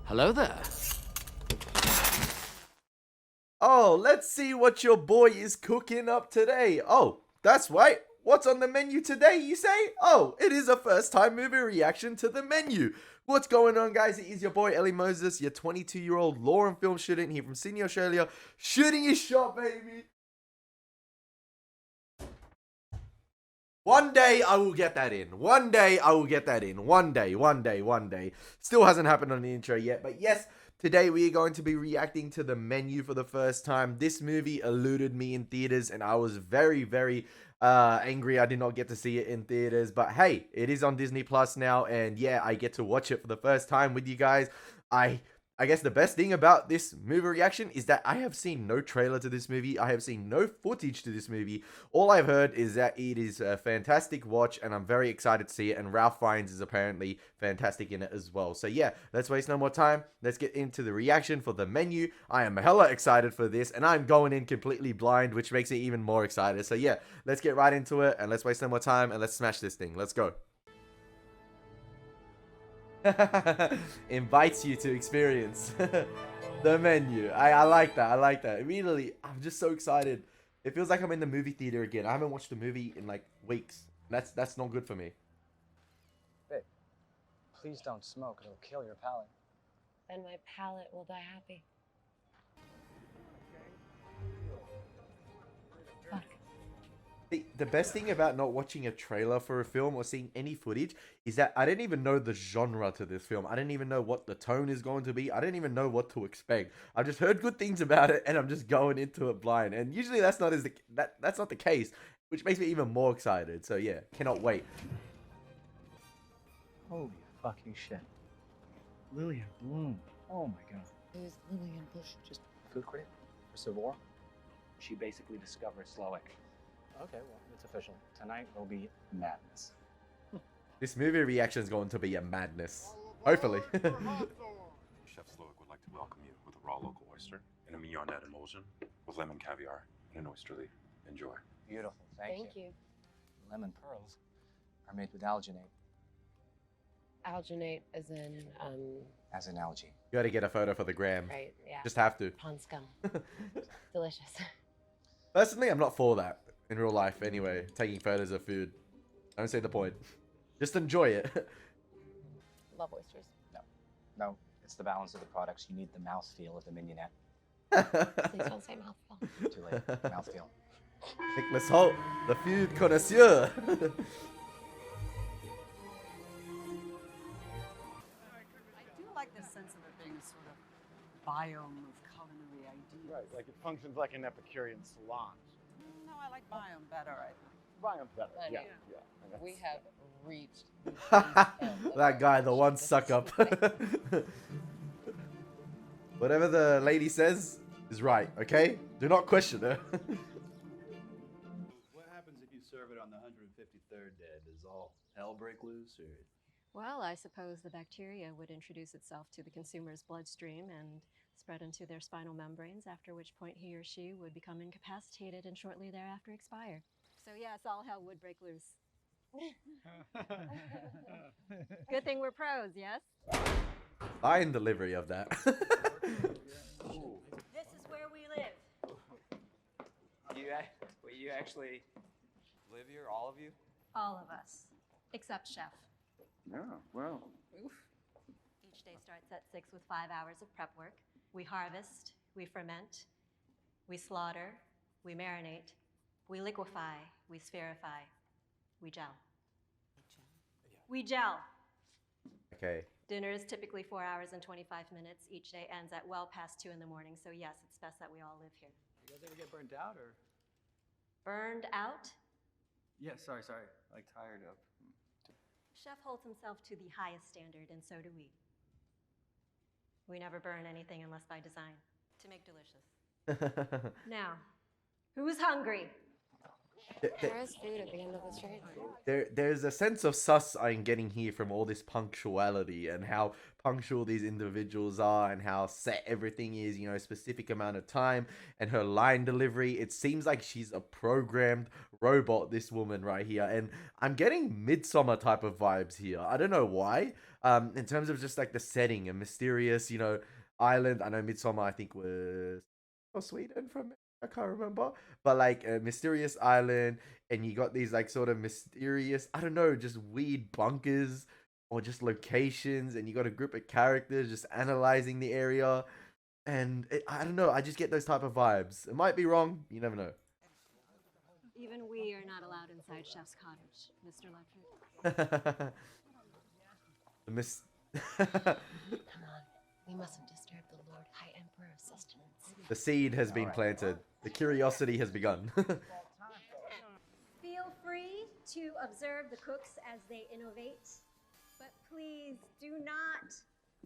Hello there. Oh, let's see what your boy is cooking up today. Oh, that's right. What's on the menu today, you say? Oh, it is a first time movie reaction to the menu. What's going on, guys? It is your boy, Elie Moses, your 22-year-old law and film student here from Sydney, Australia, shooting his shot, baby. One day I will get that in. One day I will get that in. One day. Still hasn't happened on the intro yet, but yes, today we are going to be reacting to the menu for the first time. This movie eluded me in theaters, and I was very angry I did not get to see it in theaters. But hey, it is on Disney Plus now, and yeah, I get to watch it for the first time with you guys. I guess the best thing about this movie reaction is that I have seen no trailer to this movie. I have seen no footage to this movie. All I've heard is that it is a fantastic watch, and I'm very excited to see it. And Ralph Fiennes is apparently fantastic in it as well. So yeah, let's waste no more time. Let's get into the reaction for the menu. I am hella excited for this, and I'm going in completely blind, which makes me even more excited. So yeah, let's get right into it, and let's waste no more time, and let's smash this thing. Let's go. Invites you to experience the menu. I like that. I like that. Immediately, I'm just so excited. It feels like I'm in the movie theater again. I haven't watched a movie in like weeks. That's not good for me. Babe, please don't smoke. It'll kill your palate. Then my palate will die happy. Fuck. The best thing about not watching a trailer for a film or seeing any footage is that I didn't even know the genre to this film. I didn't even know what the tone is going to be. I didn't even know what to expect. I just heard good things about it, and I'm just going into it blind. And usually that's not that's not the case, which makes me even more excited. So yeah, cannot wait. Holy fucking shit. Lillian Bloom. Oh my god. Who's Lillian Bush? Just food critic for Savor. She basically discovered Slowick. Okay, well, it's official. Tonight will be madness. This movie reaction is going to be a madness. Hopefully. Chef Slowick would like to welcome you with a raw local oyster and a mignonette emulsion with lemon caviar and an oyster leaf. Enjoy. Beautiful. Thank you. you. Lemon pearls are made with alginate. Alginate as in, As an algae. You gotta get a photo for the gram. right, yeah. Just have to. Pond scum. Delicious. Personally, I'm not for that in real life anyway, taking photos of food. I don't see the point. Just enjoy it. Love oysters. No, it's the balance of the products. You need the mouthfeel of the mignonette. Please don't say mouthful. Too late. Mouthfeel. Nicholas Hoult, the food connoisseur. I do like the sense of it being a sort of biome of culinary ideas. Right, like it functions like an Epicurean salon. No, I like biome better. Biome's better. Honey, Yeah, yeah. And that's- We have reached That guy, the one suck up. Whatever the lady says is right, okay? Do not question her. What happens if you serve it on the 153rd day? Does all hell break loose, or? Well, I suppose the bacteria would introduce itself to the consumer's bloodstream and spread into their spinal membranes, after which point he or she would become incapacitated and shortly thereafter expire. So yes, all hell would break loose. Good thing we're pros, yes? Fine delivery of that. This is where we live. Will you actually live here, all of you? All of us, except Chef. Yeah, well. Each day starts at 6 with 5 hours of prep work. We harvest, we ferment, we slaughter, we marinate, we liquefy, we spherify, we gel. We gel. Okay. Dinner is typically 4 hours and 25 minutes. Each day ends at well past 2 in the morning, so yes, it's best that we all live here. You guys ever get burnt out, or? Burned out? Yeah, sorry. Like tired of. Chef holds himself to the highest standard, and so do we. We never burn anything unless by design, to make delicious. Now, who's hungry? There is food at the end of the street. There's a sense of sus I'm getting here from all this punctuality and how punctual these individuals are and how set everything is, you know, specific amount of time, and her line delivery. It seems like she's a programmed robot, this woman right here, and I'm getting Midsummer type of vibes here. I don't know why. In terms of just like the setting, a mysterious, island. I know Midsummer, I think, was Sweden from I can't remember, but like a mysterious island, and you got these like sort of mysterious, I don't know, just weird bunkers or just locations, and you got a group of characters just analyzing the area, and I don't know, I just get those type of vibes. It might be wrong, you never know. Even we are not allowed inside Chef's cottage, Mr. Ledford. The miss. Come on. We mustn't disturb the Lord High Emperor of Sustenance. The seed has been planted. The curiosity has begun. Feel free to observe the cooks as they innovate, but please do not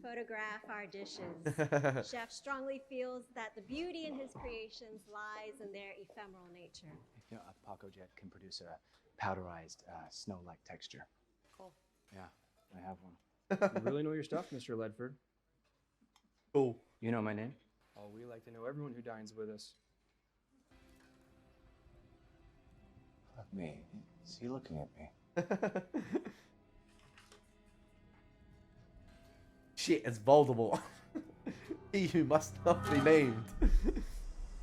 photograph our dishes. Chef strongly feels that the beauty in his creations lies in their ephemeral nature. You know, a Paco Jet can produce a powderized snow-like texture. Cool. Yeah, I have one. You really know your stuff, Mr. Ledford. Cool. You know my name? Oh, we like to know everyone who dines with us. Fuck me. Is he looking at me? Shit, it's Voldemort. He who must not be named.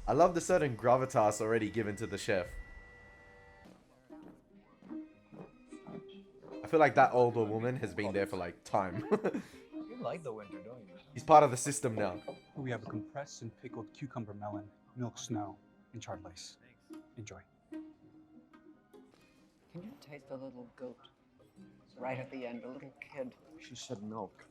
I love the certain gravitas already given to the chef. I feel like that older woman has been there for like time. You like the winter, don't you? He's part of the system now. We have a compressed and pickled cucumber melon, milk snow, and charred lace. Enjoy. Can you taste the little goat? Right at the end, a little kid. She said milk.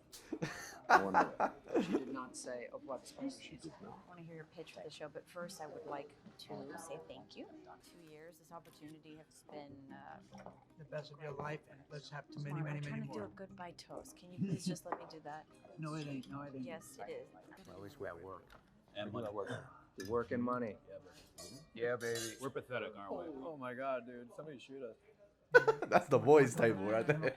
She did not say of what species. She did not. I want to hear your pitch for the show, but first I would like to say thank you. 2 years, this opportunity has been the best of your life, and let's have I'm trying to do a goodbye toast. Can you please just let me do that? No, it ain't. No, it ain't. Yes, it is. Well, at least we have work. And money. The work and money. Yeah, baby. We're pathetic, aren't we? Oh my god, dude. Somebody shoot us. That's the boys' table right there.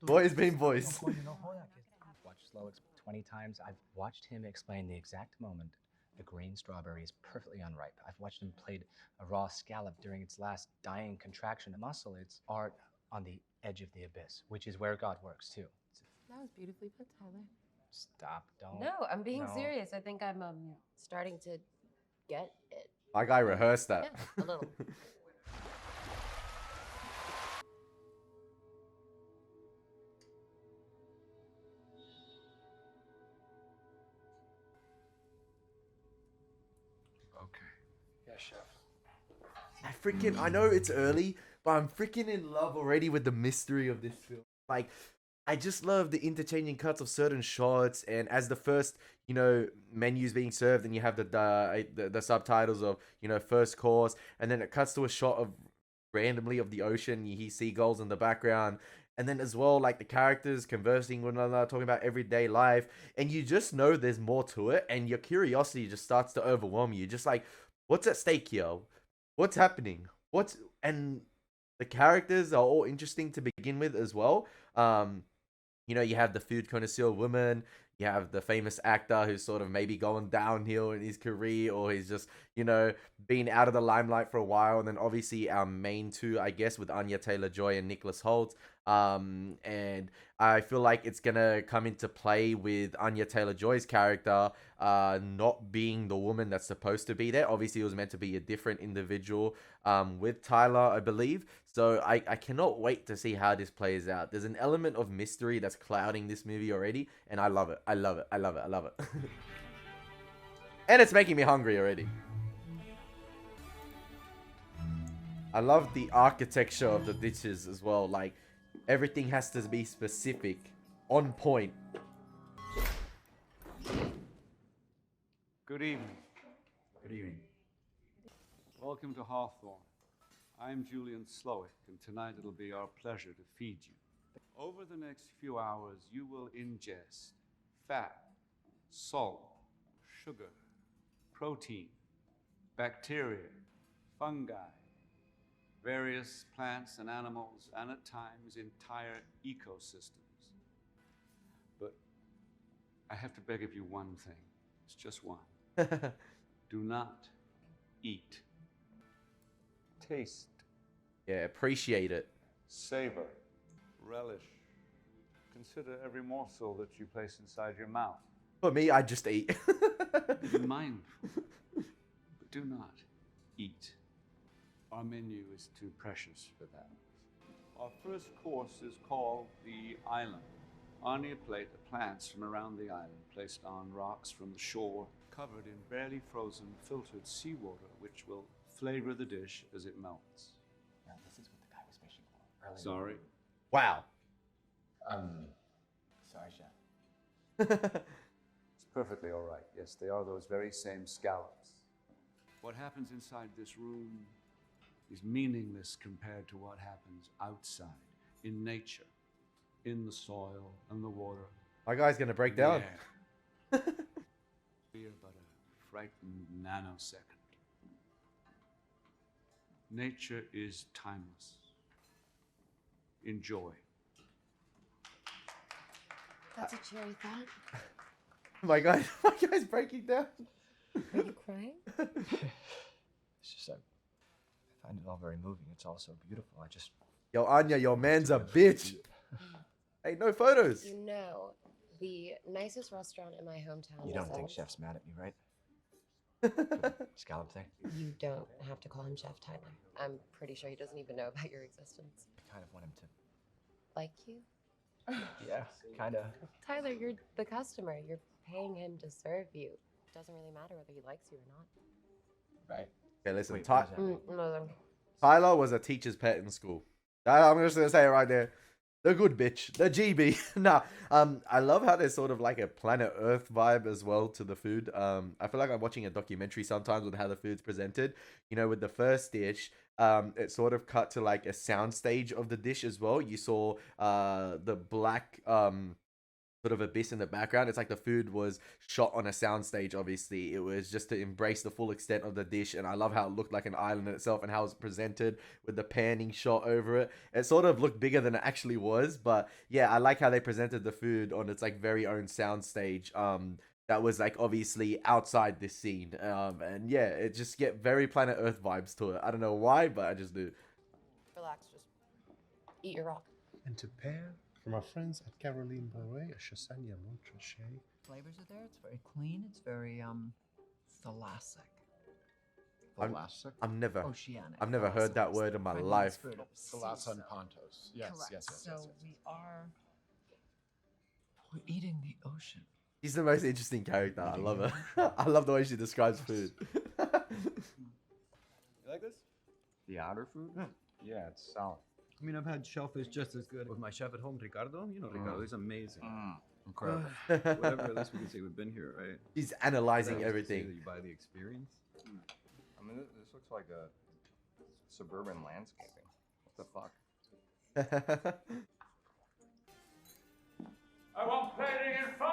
Boys being boys. I've watched Slowick's 20 times. I've watched him explain the exact moment a green strawberry is perfectly unripe. I've watched him play a raw scallop during its last dying contraction of muscle. It's art on the edge of the abyss, which is where God works too. That was beautifully put, Tyler. Stop, don't. No, I'm being no. serious. I think I'm starting to get it. My guy rehearsed that. Yeah, a little. Yeah, chef. I know it's early, but I'm freaking in love already with the mystery of this film. Like, I just love the interchanging cuts of certain shots, and as the first, menus being served, and you have the subtitles of, first course, and then it cuts to a shot of randomly of the ocean. You hear seagulls in the background, and then as well, like the characters conversing with one another, talking about everyday life, and you just know there's more to it, and your curiosity just starts to overwhelm you. Just like, what's at stake here? What's happening? And the characters are all interesting to begin with as well. You have the food connoisseur woman, you have the famous actor who's sort of maybe going downhill in his career, or he's just, been out of the limelight for a while. And then obviously our main two, I guess, with Anya Taylor-Joy and Nicholas Hoult. And I feel like it's gonna come into play with Anya Taylor-Joy's character not being the woman that's supposed to be there. Obviously, it was meant to be a different individual with Tyler, I believe. So I cannot wait to see how this plays out. There's an element of mystery that's clouding this movie already, and I love it. I love it. I love it. I love it. And it's making me hungry already. I love the architecture of the dishes as well. Like, everything has to be specific, on point. Good evening. Good evening. Welcome to Hawthorne. I'm Julian Slowick, and tonight it'll be our pleasure to feed you. Over the next few hours, you will ingest fat, salt, sugar, protein, bacteria, fungi, various plants and animals, and at times entire ecosystems. But I have to beg of you one thing. It's just one. Do not eat. Taste. Yeah, appreciate it. Savor. Relish. Consider every morsel that you place inside your mouth. For me, I just eat. Be mindful, but do not eat. Our menu is too precious for that. Our first course is called the island. Anya plate of plants from around the island, placed on rocks from the shore, covered in barely frozen, filtered seawater, which will flavor the dish as it melts. Now, this is what the guy was fishing for earlier. Sorry. Wow. Sorry, chef. It's perfectly all right. Yes, they are those very same scallops. What happens inside this room is meaningless compared to what happens outside, in nature, in the soil and the water. My guy's gonna break down. Yeah. We are but a frightened nanosecond. Nature is timeless. Enjoy. That's a cherry thought. My guy's breaking down. Are you crying? It's just, I find it all very moving. It's all so beautiful. I just... Yo, Anya, your man's a bitch. Hey, no photos. You know, the nicest restaurant in my hometown. You is don't think a- Chef's mad at me, right? For the scallop thing? You don't have to call him Chef Tyler. I'm pretty sure he doesn't even know about your existence. I kind of want him to... Like you? Yeah, kind of. Tyler, you're the customer. You're paying him to serve you. It doesn't really matter whether he likes you or not. Right. Okay, listen. Wait, Ty- No. Tyler was a teacher's pet in school. I'm just gonna say it right there. The good bitch, the GB. Nah, I love how there's sort of like a planet Earth vibe as well to the food. I feel like I'm watching a documentary sometimes with how the food's presented. You know, with the first dish, it sort of cut to like a soundstage of the dish as well. You saw the black sort of abyss in the background. It's like the food was shot on a soundstage. Obviously, it was just to embrace the full extent of the dish, and I love how it looked like an island in itself and how it was presented with the panning shot over it. It sort of looked bigger than it actually was, but yeah, I like how they presented the food on its like very own soundstage. That was like obviously outside this scene, and yeah, it just get very Planet Earth vibes to it. I don't know why, but I just do. Relax, just eat your rock. And to pair, from our friends at Caroline Bourret, a Chassagna Montrachet. Flavors are there. It's very clean. It's very thalassic. I've never Oceanic. heard that word in my life. Thalassa and Pontos. Yes, Correct. yes. So we're eating the ocean. She's the most interesting character. I love her. I love the way she describes food. You like this? The outer food? Yeah, it's solid. I mean, I've had shellfish just as good with my chef at home, Ricardo. You know Ricardo, he's amazing. Incredible. Whatever, at least we can say we've been here, right? She's analyzing Whatever, everything. say that you buy the experience. I mean, this looks like a suburban landscaping. What the fuck? I want plating in 5!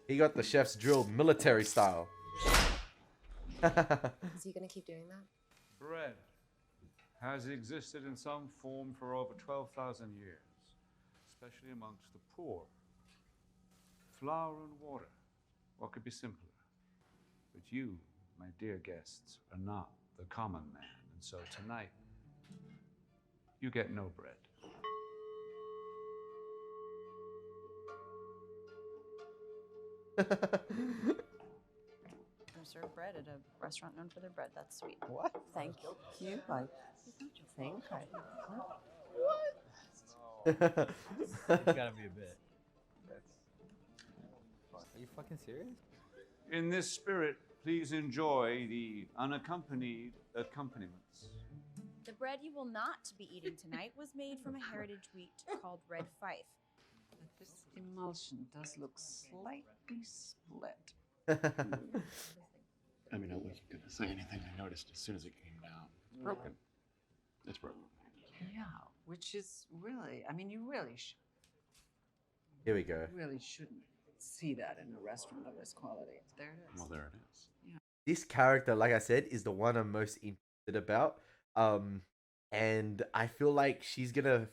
He got the chef's drill military style. Is he gonna keep doing that? Bread has existed in some form for over 12,000 years, especially amongst the poor. Flour and water, what could be simpler? But you, my dear guests, are not the common man, and so tonight, you get no bread. Serve bread at a restaurant known for their bread. That's sweet. What? Thank you. Don't you think? It's gotta be a bit. Are you fucking serious? In this spirit, please enjoy the unaccompanied accompaniments. The bread you will not be eating tonight was made from a heritage wheat called Red Fife. This emulsion does look slightly split. I mean, I wasn't going to say anything. I noticed as soon as it came down. It's broken. It's broken. Yeah, which is really, I mean, you really Here we go. shouldn't see that in a restaurant of this quality. There it is. Well, there it is. This character, like I said, is the one I'm most interested about. And I feel like she's gonna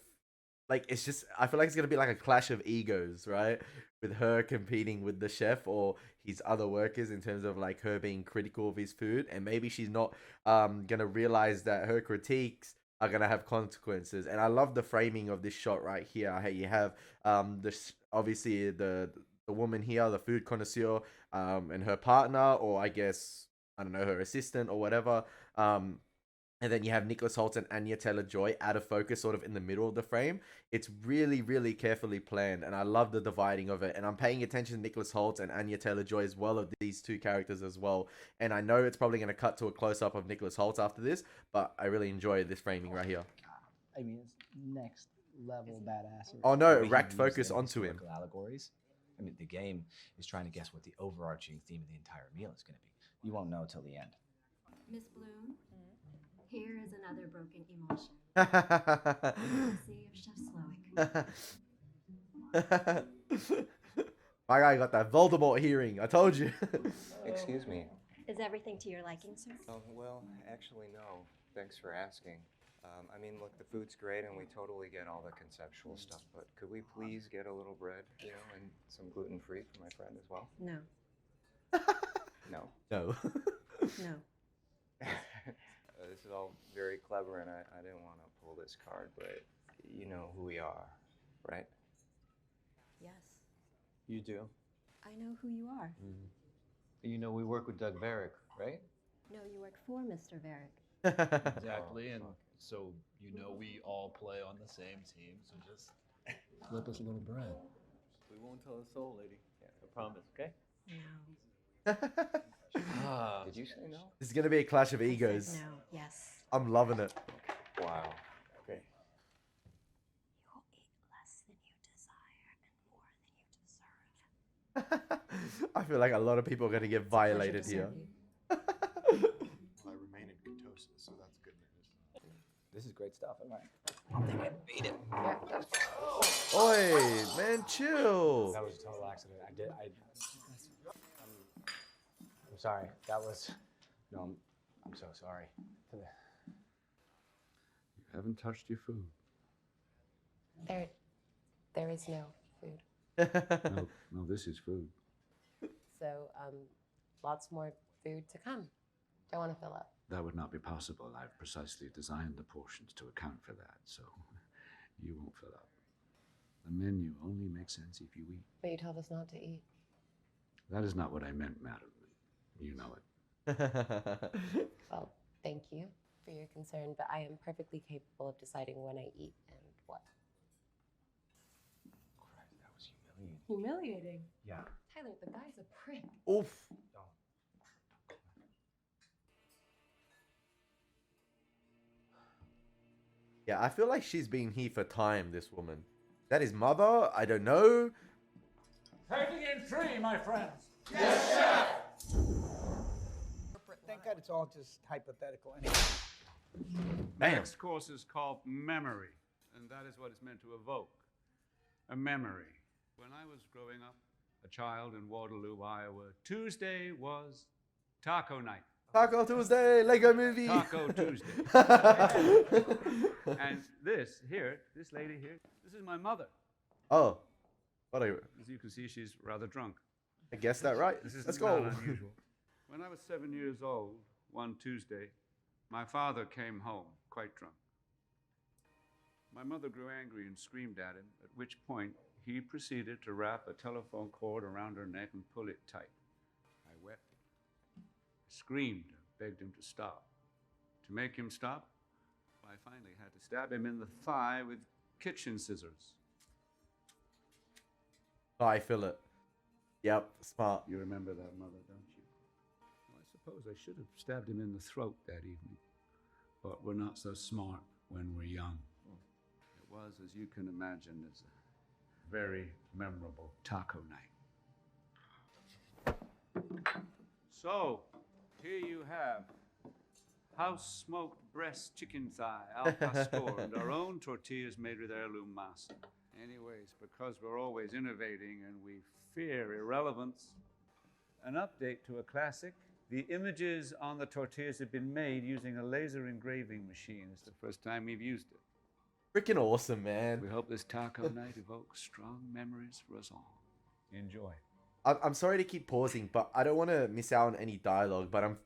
like it's just I feel like it's gonna be like a clash of egos, right? With her competing with the chef or his other workers in terms of like her being critical of his food, and maybe she's not gonna realize that her critiques are gonna have consequences. And I love the framing of this shot right here. How you have obviously the woman here, the food connoisseur, and her partner, or I guess I don't know, her assistant or whatever. And then you have Nicholas Hoult and Anya Taylor-Joy out of focus, sort of in the middle of the frame. It's really, really carefully planned, and I love the dividing of it. And I'm paying attention to Nicholas Hoult and Anya Taylor-Joy as well, of these two characters as well. And I know it's probably going to cut to a close-up of Nicholas Hoult after this, but I really enjoy this framing right here. I mean, it's next level badassery. Oh no, The way he racked weaves focus in onto him. historical allegories. I mean, the game is trying to guess what the overarching theme of the entire meal is going to be. You won't know till the end. Miss Bloom, here is another broken emotion. Courtesy of Chef Slowick. My guy got that Voldemort hearing. I told you. Excuse me. Is everything to your liking, sir? Well, actually, no. Thanks for asking. I mean, look, the food's great, and we totally get all the conceptual stuff, but could we please get a little bread, you know, and some gluten-free for my friend as well? No. No. No. No. This is all very clever, and I didn't want to pull this card, but you know who we are, right? Yes. You do? I know who you are. You know we work with Doug Varick, right? No, you work for Mr. Varick. Exactly, and so you know we all play on the same team, so just flip us a little bread. We won't tell a soul, lady. Yeah, I promise, okay? No. Did you say no? This is going to be a clash of egos. No, yes. I'm loving it. Wow. Okay. You will eat less than you desire and more than you deserve. I feel like a lot of people are going to get violated here. Well, I remain in ketosis, so that's good news. This is great stuff. I think I beat it. Oi, man, chill. That was a total accident. I'm sorry. That was. No, I'm so sorry. You haven't touched your food. There is no food. No, this is food. So, lots more food to come. Don't want to fill up. That would not be possible. I've precisely designed the portions to account for that, so you won't fill up. The menu only makes sense if you eat. But you told us not to eat. That is not what I meant, madam. You know it. Well, thank you for your concern, but I am perfectly capable of deciding when I eat and what. Christ, that was humiliating. Humiliating? Yeah. Tyler, the guy's a prick. Oof. Yeah, I feel like she's been here for time, this woman. That is mother? I don't know. Taking in three, my friends. Yes, Chef! Thank God it's all just hypothetical anyway. The next course is called memory, and that is what it's meant to evoke. A memory. When I was growing up, a child in Waterloo, Iowa, Tuesday was taco night. Taco Tuesday, Lego movie. Taco Tuesday. And this lady here, this is my mother. Oh. What are you? As you can see, she's rather drunk. I guess that right. This is Let's not go. unusual. When I was 7 years old, one Tuesday, my father came home quite drunk. My mother grew angry and screamed at him, at which point he proceeded to wrap a telephone cord around her neck and pull it tight. I wept. I screamed and begged him to stop. To make him stop, I finally had to stab him in the thigh with kitchen scissors. I feel it. Yep, smart. You remember that, Mother, don't you? Well, I suppose I should have stabbed him in the throat that evening. But we're not so smart when we're young. It was, as you can imagine, as a very memorable taco night. So, here you have house-smoked breast chicken thigh, al pastor, and our own tortillas made with heirloom masa. Anyways, because we're always innovating and we fear irrelevance, an update to a classic. The images on the tortillas have been made using a laser engraving machine. It's the first time we've used it. Freaking awesome, man. We hope this taco night evokes strong memories for us all. Enjoy. I'm sorry to keep pausing, but I don't want to miss out on any dialogue, but I'm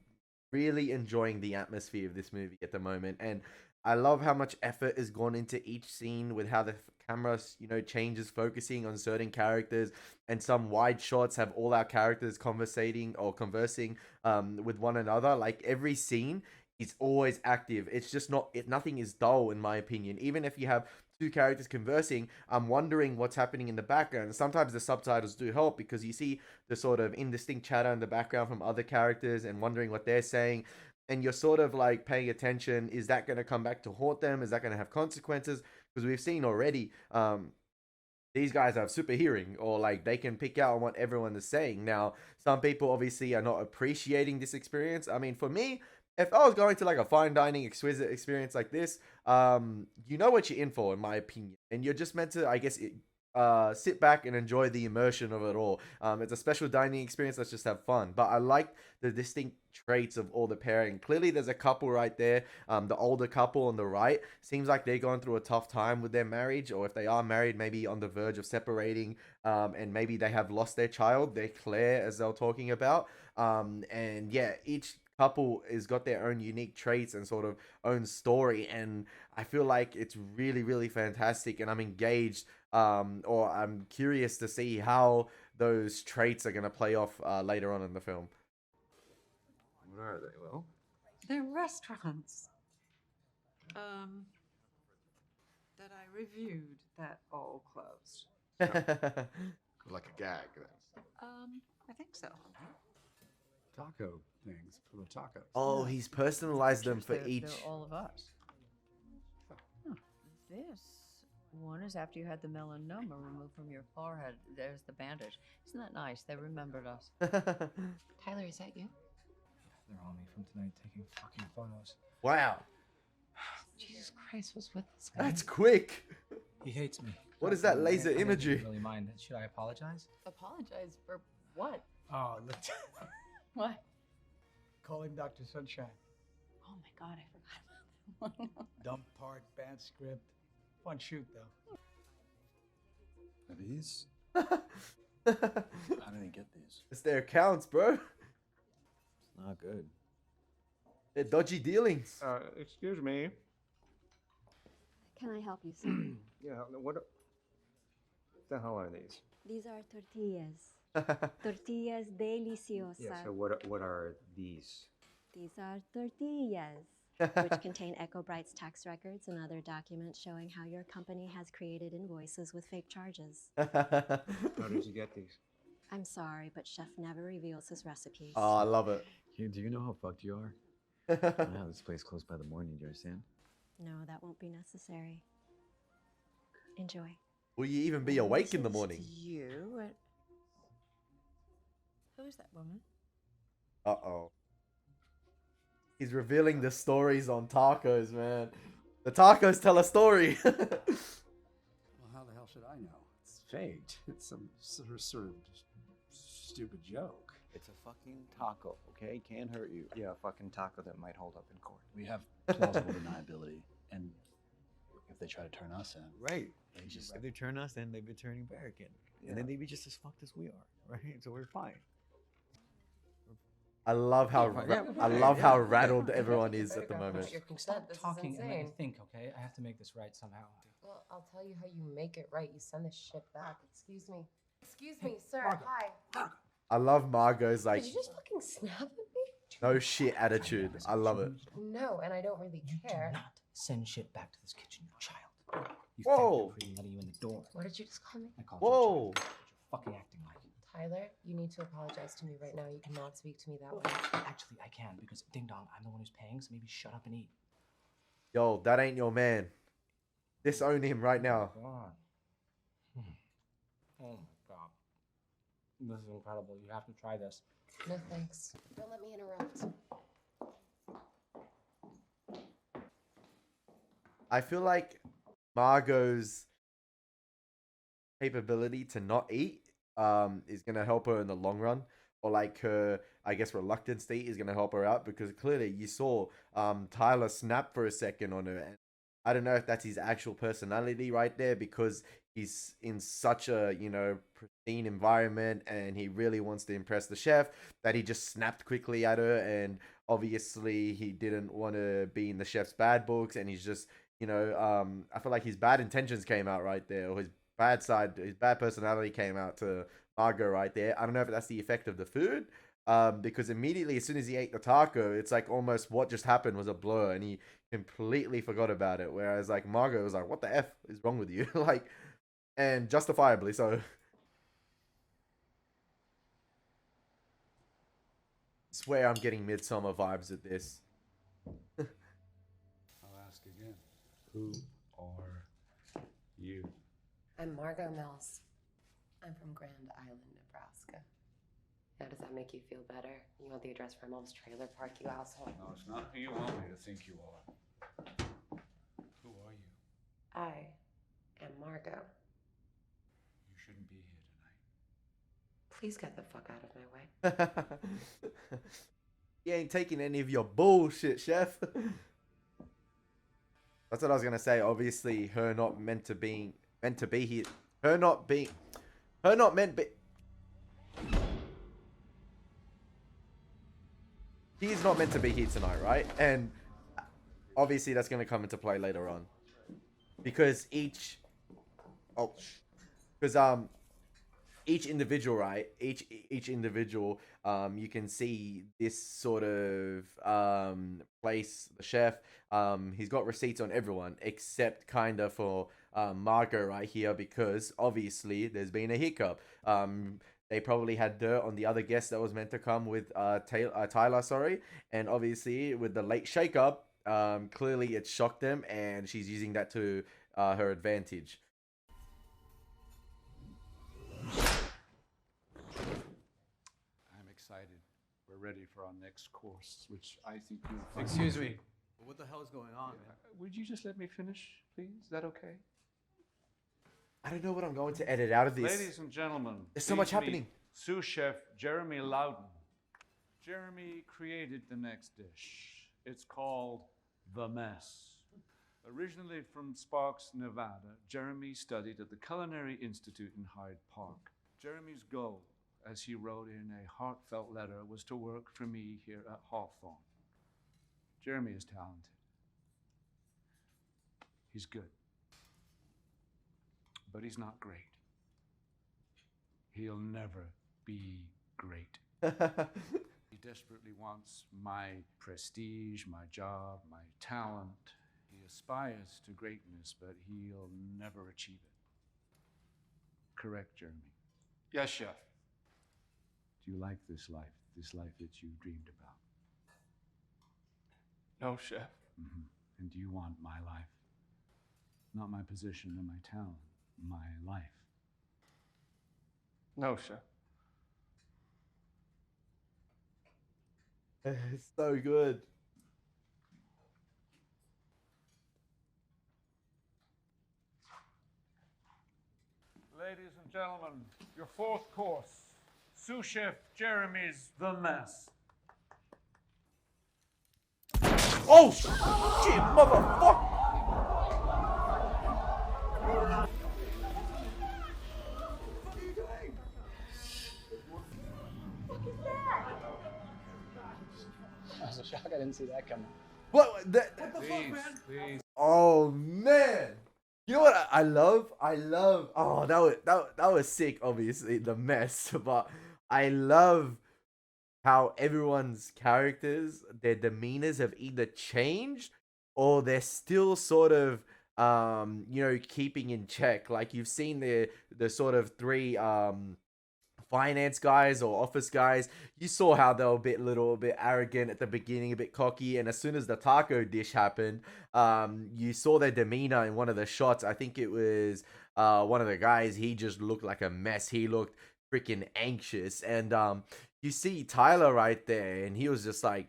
really enjoying the atmosphere of this movie at the moment. And I love how much effort has gone into each scene with how the camera, changes, focusing on certain characters. And some wide shots have all our characters conversating or conversing with one another. Like every scene is always active. It's just nothing is dull, in my opinion. Even if you have two characters conversing, I'm wondering what's happening in the background. Sometimes the subtitles do help because you see the sort of indistinct chatter in the background from other characters and wondering what they're saying. And you're sort of like paying attention. Is that going to come back to haunt them? Is that going to have consequences? Because we've seen already, these guys have super hearing, or like they can pick out on what everyone is saying. Now, some people obviously are not appreciating this experience. I mean, for me, if I was going to like a fine dining exquisite experience like this, you know what you're in for, in my opinion, and you're just meant to, I guess, sit back and enjoy the immersion of it all. It's a special dining experience. Let's just have fun. But I like the distinct traits of all the pairing. Clearly, there's a couple right there. The older couple on the right seems like they're going through a tough time with their marriage, or if they are married, maybe on the verge of separating, and maybe they have lost their child. They're Claire, as they're talking about. And yeah, each couple has got their own unique traits and sort of own story, and I feel like it's really, really fantastic, and I'm engaged, or I'm curious to see how those traits are going to play off later on in the film. What are they, Will? They're restaurants. That I reviewed that all closed. Like a gag, then. I think so. Taco things for the tacos. Oh, he's personalized them for each. They're all of us. Huh. This one is after you had the melanoma removed from your forehead. There's the bandage. Isn't that nice? They remembered us. Tyler, is that you? They're on me from tonight taking fucking photos. Wow, Jesus Christ, what's with this guy? that's quick. He hates me. What is that laser I didn't imagery? really mind. Should I apologize? Apologize for what? Oh, look. What? Call him Dr. Sunshine. Oh my God, I forgot about that one. Dumb part, bad script. Fun shoot, though. Are these? I didn't get these. It's their accounts, bro. It's not good. They're dodgy dealings. Excuse me. Can I help you, sir? Yeah, what the hell are these? These are tortillas. Tortillas deliciosas. Yeah, so what are these? These are tortillas, which contain EcoBright's tax records and other documents showing how your company has created invoices with fake charges. How did you get these? I'm sorry, but Chef never reveals his recipes. Oh, I love it. Do you know how fucked you are? I have this place closed by the morning, do you understand? No, that won't be necessary. Enjoy. Will you even be awake in the morning? You? Who is that woman? Uh-oh. He's revealing the stories on tacos, man. The tacos tell a story. Well, how the hell should I know? It's faked. It's some sort of stupid joke. It's a fucking taco, okay? Can't hurt you. Yeah, a fucking taco that might hold up in court. We have plausible deniability, and if they try to turn us in, Right. they just If they turn us in, they'd be turning back in. And then they'd be just as fucked as we are, right? So we're fine. I love how how rattled everyone is at the moment. Your consent. This Talking is and let me insane. think, okay? I have to make this right somehow. Well, I'll tell you how you make it right. You send this shit back. Excuse me. Excuse me, sir. Hi. I love Margo's like Did you just fucking snap at me? no shit attitude. I love it. No, and I don't really care. Do not send shit back to this kitchen, you child. You Whoa. thank them for letting you in the door. What did you just call me? I called Whoa. you a child. You're fucking acting like it. Tyler, you need to apologize to me right now. You cannot speak to me that way. Actually, I can because Ding Dong, I'm the one who's paying, so maybe shut up and eat. Yo, that ain't your man. Disown him right now. God. Oh my God. This is incredible. You have to try this. No thanks. Don't let me interrupt. I feel like Margo's capability to not eat is gonna help her in the long run, or like her, I guess, reluctance to eat is gonna help her out, because clearly you saw Tyler snap for a second on her, and I don't know if that's his actual personality right there, because he's in such a, you know, pristine environment and he really wants to impress the chef, that he just snapped quickly at her. And obviously he didn't want to be in the chef's bad books, and he's just, you know, I feel like his bad intentions came out right there, or his bad side, his bad personality came out to Margo right there. I don't know if that's the effect of the food, because immediately as soon as he ate the taco, it's like almost what just happened was a blur, and he completely forgot about it. Whereas like Margo was like, "What the f is wrong with you?" Like, and justifiably so. Swear I'm getting Midsummer vibes with this. I'll ask again. Who are you? I'm Margo Mills. I'm from Grand Island, Nebraska. How does that make you feel better? You want the address for Elm's trailer park, you asshole? No, it's not who you want me to think you are. Who are you? I am Margo. You shouldn't be here tonight. Please get the fuck out of my way. He ain't taking any of your bullshit, chef. That's what I was gonna say. Obviously, her not meant to be here. Her not meant be. He's not meant to be here tonight, right? And obviously that's gonna come into play later on, because each individual, right? Each individual, you can see this sort of place. The chef, he's got receipts on everyone except kinda for Margo right here, because obviously there's been a hiccup. They probably had dirt on the other guest that was meant to come with Tyler, sorry, and obviously with the late shakeup, clearly it shocked them, and she's using that to her advantage. I'm excited. We're ready for our next course, which I think you'll find. Excuse me. What the hell is going on, man? Would you just let me finish, please? Is that okay? I don't know what I'm going to edit out of this. Ladies and gentlemen, there's so much please meet happening. Sous chef Jeremy Loudon. Jeremy created the next dish. It's called The Mess. Originally from Sparks, Nevada, Jeremy studied at the Culinary Institute in Hyde Park. Jeremy's goal, as he wrote in a heartfelt letter, was to work for me here at Hawthorne. Jeremy is talented. He's good. But he's not great. He'll never be great. He desperately wants my prestige, my job, my talent. He aspires to greatness, but he'll never achieve it. Correct, Jeremy? Yes, chef. Do you like this life that you dreamed about? No, chef. Mm-hmm. And do you want my life? Not my position and my talent, my life. No, chef. It's so good. Ladies and gentlemen, your fourth course, sous chef Jeremy's The Mess. Oh, shit, motherfucker! I was shocked I didn't see that coming. What the fuck, man? Please. Oh man! You know what I love? Oh, that was sick. Obviously, The Mess, but I love how everyone's characters, their demeanors have either changed or they're still sort of keeping in check. Like you've seen the sort of three finance guys or office guys. You saw how they were a little bit arrogant at the beginning, a bit cocky, and as soon as the taco dish happened, you saw their demeanor in one of the shots. I think it was one of the guys. He just looked like a mess. He looked freaking anxious, and you see Tyler right there, and he was just like,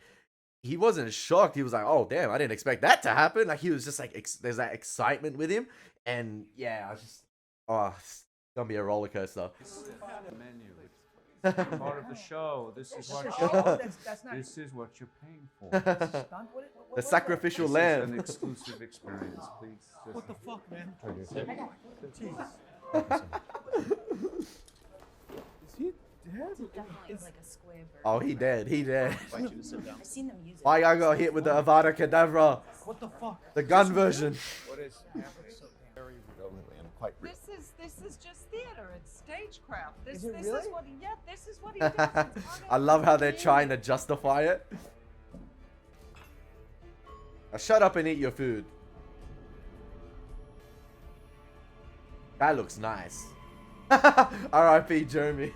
he wasn't shocked. He was like, oh damn, I didn't expect that to happen. Like he was just like, there's that excitement with him, and yeah, I just, it's gonna be a roller coaster. The menu. Part of the show. This is what That's not. this is what you're paying for. Stunt? The sacrificial This lamb. is an exclusive experience, please. Just What the fuck, man? Jeez. Is he dead? Definitely like a square bird. Oh, he dead. He dead. I've seen them use it. My guy got hit with the Avada Kedavra. What the fuck? The gun version. What is very redolently and quite real. This is just theater. It's stagecraft. This Is it this really? is what he this is what he does. It's part of I love how they're the trying to justify it. Now shut up and eat your food. That looks nice. R.I.P. Jeremy.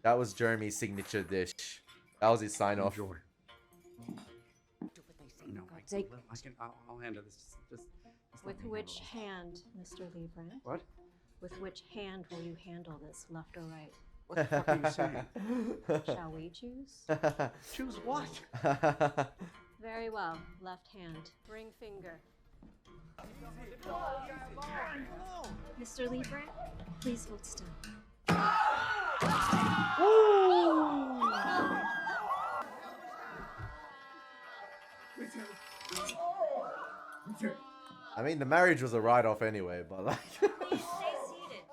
That was Jeremy's signature dish. That was his sign off. Enjoy. No, I'll handle this. Just With which hand, Mr. Liebrandt? What? With which hand will you handle this, left or right? What the fuck are you saying? Shall we choose? Choose what? Very well. Left hand. Ring finger. Mr. Liebrandt, please hold still. I mean, the marriage was a write-off anyway, but like... Please stay seated.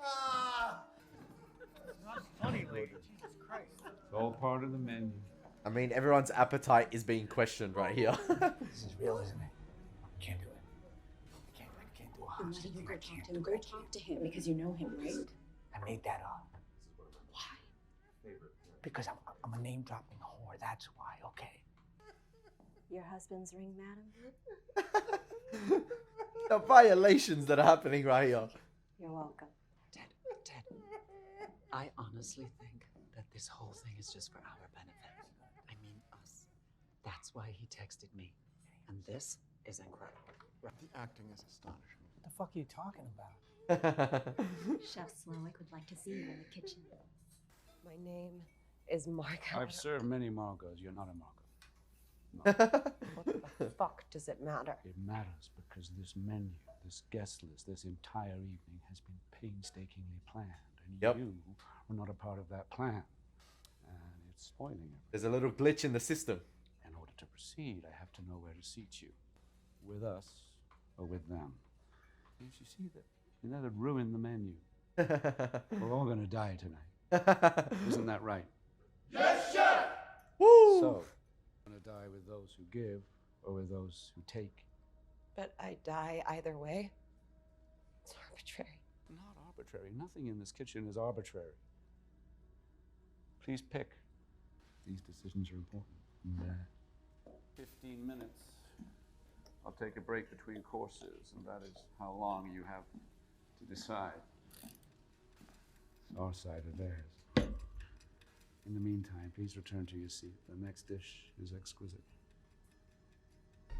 Funny, lady. Jesus Christ. It's all part of the menu. I mean, everyone's appetite is being questioned right here. This is real, isn't it? Can't do it. I can't do it. I'm letting you go talk to him. Go talk to him because you know him, right? I made that up. Why? Because I'm a name-dropping whore. That's why. Okay. Your husband's ring, madam? The violations that are happening right here. You're welcome. Ted, I honestly think that this whole thing is just for our benefit. I mean, us. That's why he texted me. And this is incredible. The acting is astonishing. What the fuck are you talking about? Chef Slowick would like to see you in the kitchen. My name is Margo. I've served many Margos. You're not a Margo. What the fuck does it matter? It matters because this menu, this guest list, this entire evening has been painstakingly planned. And you are not a part of that plan. And it's spoiling everything. There's a little glitch in the system. In order to proceed, I have to know where to seat you. With us or with them. Can't you see that? That would ruin the menu. We're all going to die tonight. Isn't that right? Yes, chef! Woo! So, going to die with those who give or with those who take? But I die either way. It's arbitrary. Not arbitrary. Nothing in this kitchen is arbitrary. Please pick. These decisions are important. 15 minutes. I'll take a break between courses, and that is how long you have to decide. It's our side or theirs. In the meantime, please return to your seat. The next dish is exquisite.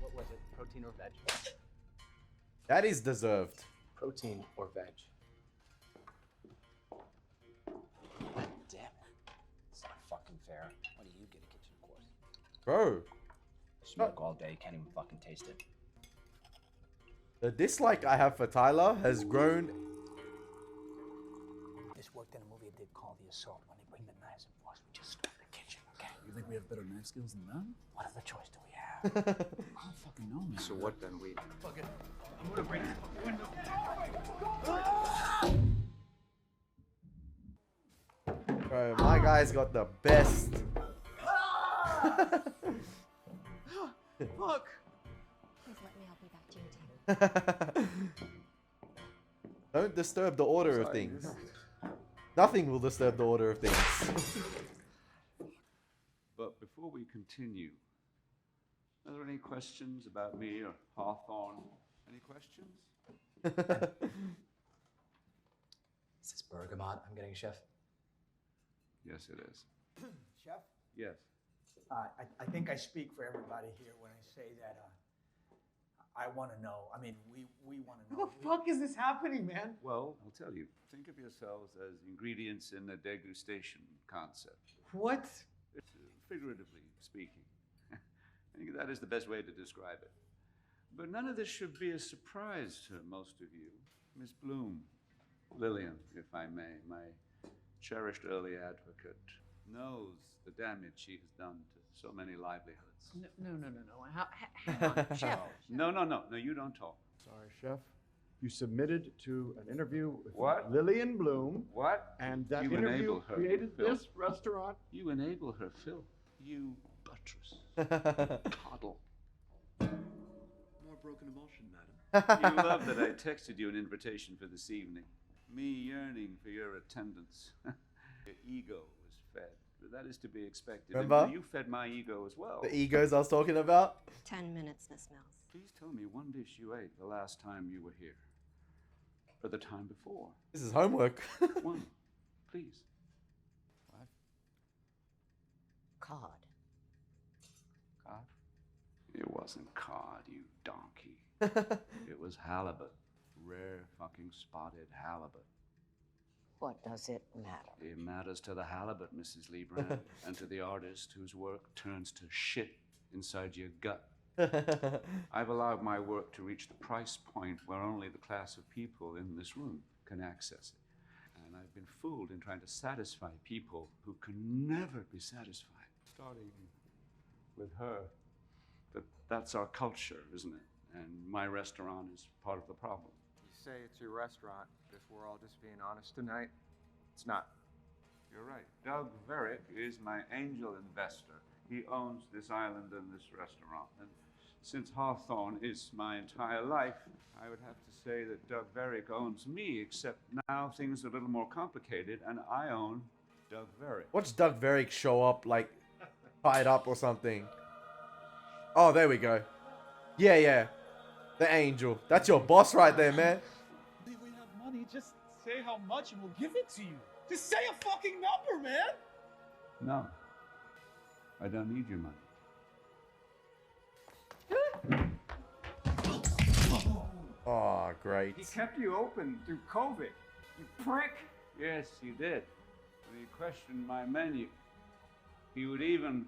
What was it? Protein or veg? That is deserved. Protein or veg? God damn it. It's not fucking fair. Why do you get a kitchen course? Bro. Smoke all day, can't even fucking taste it. The dislike I have for Tyler has grown. This worked in a movie I did called The Assault. When they bring the knives and forks, we just start the kitchen, okay? You think we have better knife skills than them? What other choice do we have? I don't fucking know, man. So what then? We Fuck it. I'm gonna break this fucking window. Bro, my guy's got the best. Fuck. Please let me help you back to your table. Don't disturb the order of things. Nothing will disturb the order of things. But before we continue, are there any questions about me or Hawthorne? Any questions? Is this bergamot I'm getting, Chef? Yes, it is. Chef? Yes. I think I speak for everybody here when I say that I want to know. I mean, we want to know. What the fuck is this happening, man? Well, I'll tell you. Think of yourselves as ingredients in a degustation concept. What? Figuratively speaking. I think that is the best way to describe it. But none of this should be a surprise to most of you. Miss Bloom, Lillian, if I may, my cherished early advocate, knows the damage she has done to so many livelihoods. No. Hang on, Chef. No, you don't talk. Sorry, Chef. You submitted to an interview with What? Lillian Bloom. What? And that You interview enable her, created Phil. this restaurant. You enable her, Phil. You buttress. Coddle. More broken emulsion, madam. You love that I texted you an invitation for this evening. Me yearning for your attendance. Your ego was fed. That is to be expected. Remember? And you fed my ego as well. The egos I was talking about. 10 minutes, Miss Mills. Please tell me one dish you ate the last time you were here. Or the time before. This is homework. One, please. What? Cod. Cod? It wasn't cod, you donkey. It was halibut. Rare fucking spotted halibut. What does it matter? It matters to the halibut, Mrs. Lebrand, and to the artist whose work turns to shit inside your gut. I've allowed my work to reach the price point where only the class of people in this room can access it. And I've been fooled in trying to satisfy people who can never be satisfied. Starting with her. But that's our culture, isn't it? And my restaurant is part of the problem. You say it's your restaurant, but if we're all just being honest tonight, it's not. You're right. Doug Verrick is my angel investor. He owns this island and this restaurant. And since Hawthorne is my entire life, I would have to say that Doug Verrick owns me, except now things are a little more complicated, and I own Doug Verrick. Watch Doug Verrick show up, like, tied up or something. Oh, there we go. Yeah. The angel. That's your boss right there, man. If we have money, just say how much and we'll give it to you. Just say a fucking number, man. No. I don't need your money. Oh, great. He kept you open through COVID, you prick. Yes, he did. When he questioned my menu, he would even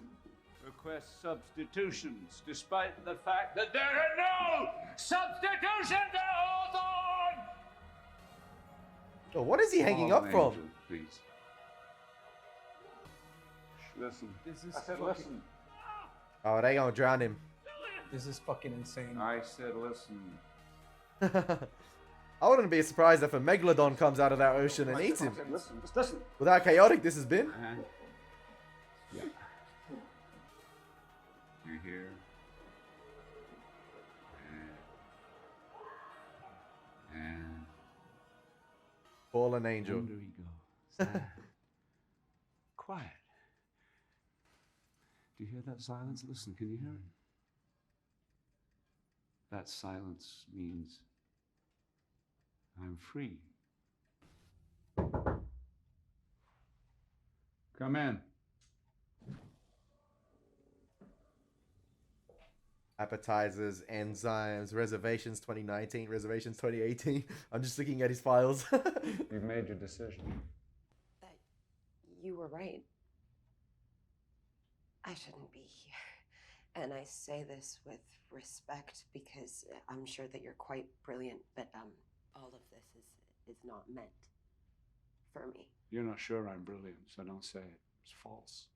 request substitutions, despite the fact that there are no substitutions at Hawthorne! Oh, what is he hanging Call up an from? angel, please. Listen. This is I said fucking- listen. Oh, they gonna drown him. This is fucking insane. I said listen. I wouldn't be surprised if a megalodon comes out of that ocean and eats him. Listen, just listen. With how chaotic this has been. Yeah. You hear? And Fallen angel. under he goes. Sad. Quiet. Do you hear that silence? Listen, can you hear it? That silence means I'm free. Come in. Appetizers, enzymes, reservations 2019, reservations 2018. I'm just looking at his files. You've made your decision. That you were right. I shouldn't be here. And I say this with respect because I'm sure that you're quite brilliant, but all of this is not meant for me. You're not sure I'm brilliant, so don't say it. It's false.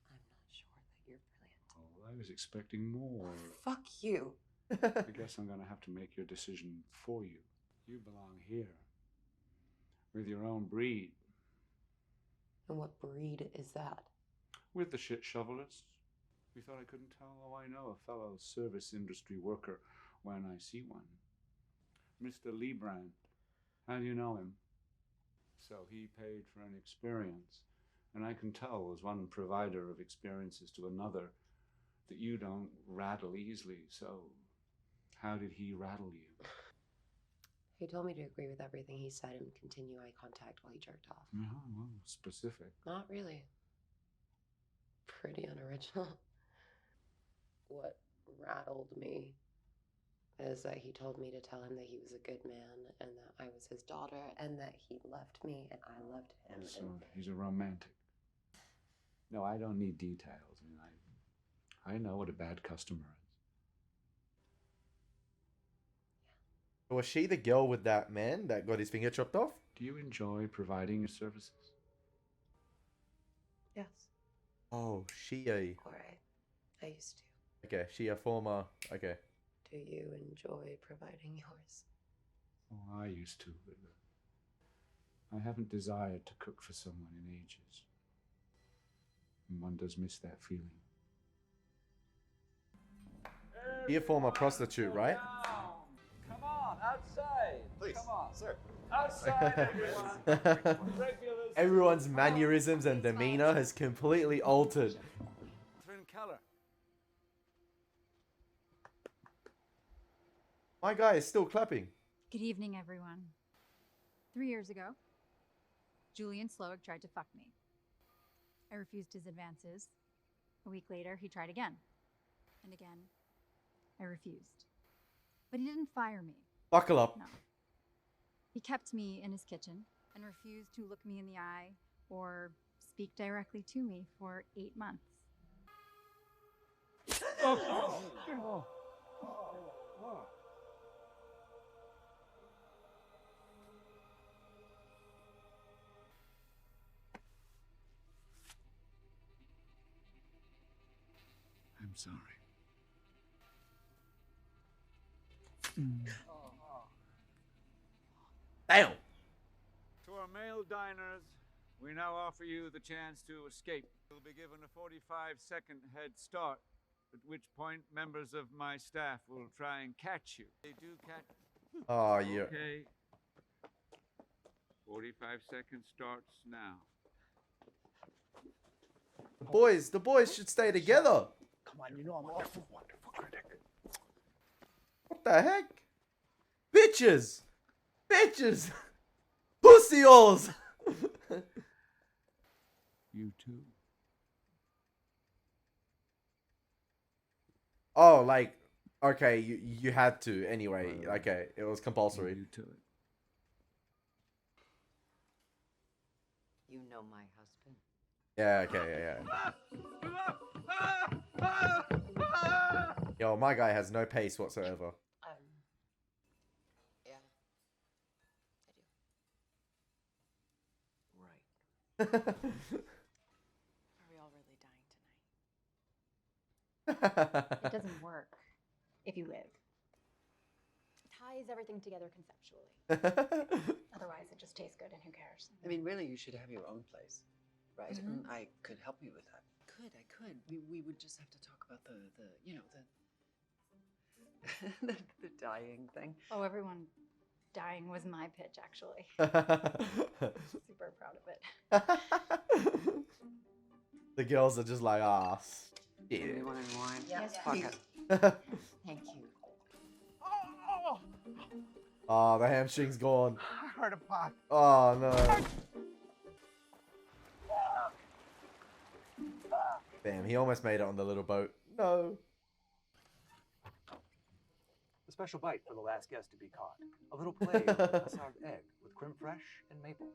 I'm not sure that you're brilliant. Oh, I was expecting more. Fuck you. I guess I'm gonna have to make your decision for you. You belong here. With your own breed. And what breed is that? With the shit shovelers. We thought I couldn't tell. Oh, I know a fellow service industry worker when I see one. Mr. Lebrand. How do you know him? So he paid for an experience. And I can tell, as one provider of experiences to another, that you don't rattle easily. So how did he rattle you? He told me to agree with everything he said and continue eye contact while he jerked off. Oh, well, specific. Not really. Pretty unoriginal. What rattled me is that he told me to tell him that he was a good man and that I was his daughter and that he loved me and I loved him. So he's a romantic. No, I don't need details. I mean, I know what a bad customer is. Was she the girl with that man that got his finger chopped off? Do you enjoy providing your services? Yes. Oh, she a... Or I used to. Okay, she a former... Okay. Do you enjoy providing yours? Oh, I used to, but I haven't desired to cook for someone in ages. And one does miss that feeling. She a former prostitute, right? Come on, outside. Please, Come on. sir. Outside, everyone. Regulars. Everyone's mannerisms and demeanor has completely altered. Color. My guy is still clapping. Good evening, everyone. 3 years ago, Julian Slowick tried to fuck me. I refused his advances. A week later, he tried again. And again, I refused. But he didn't fire me. Buckle up. No. He kept me in his kitchen and refused to look me in the eye or speak directly to me for 8 months. I'm sorry. Damn. To our male diners, we now offer you the chance to escape. You'll be given a 45-second head start, at which point members of my staff will try and catch you. They do catch. Oh, yeah. Okay. 45 seconds starts now. The boys should stay together. Come on, you know I'm awful. Wonderful critic. What the heck? Bitches! Bitches! Pussy holes! You too. Oh, like, okay, you had to anyway. Okay, it was compulsory. You to it. You know my husband. Yeah, okay, yeah. Yo, my guy has no pace whatsoever. Yeah. Right. Are we all really dying tonight? It doesn't work if you live. Ties everything together conceptually. Otherwise, it just tastes good, and who cares? I mean, really, you should have your own place, right? Mhm. And I could help you with that. I could. We would just have to talk about the you know, the dying thing. Oh, everyone dying was my pitch, actually. Super proud of it. The girls are just like, ah, Do you want any wine? Yes, Okay. Thank you. Oh, the hamstring's gone. I heard a pop. Oh, no. Damn, he almost made it on the little boat. No. A special bite for the last guest to be caught. A little play on a sound egg with creme fraiche and maple.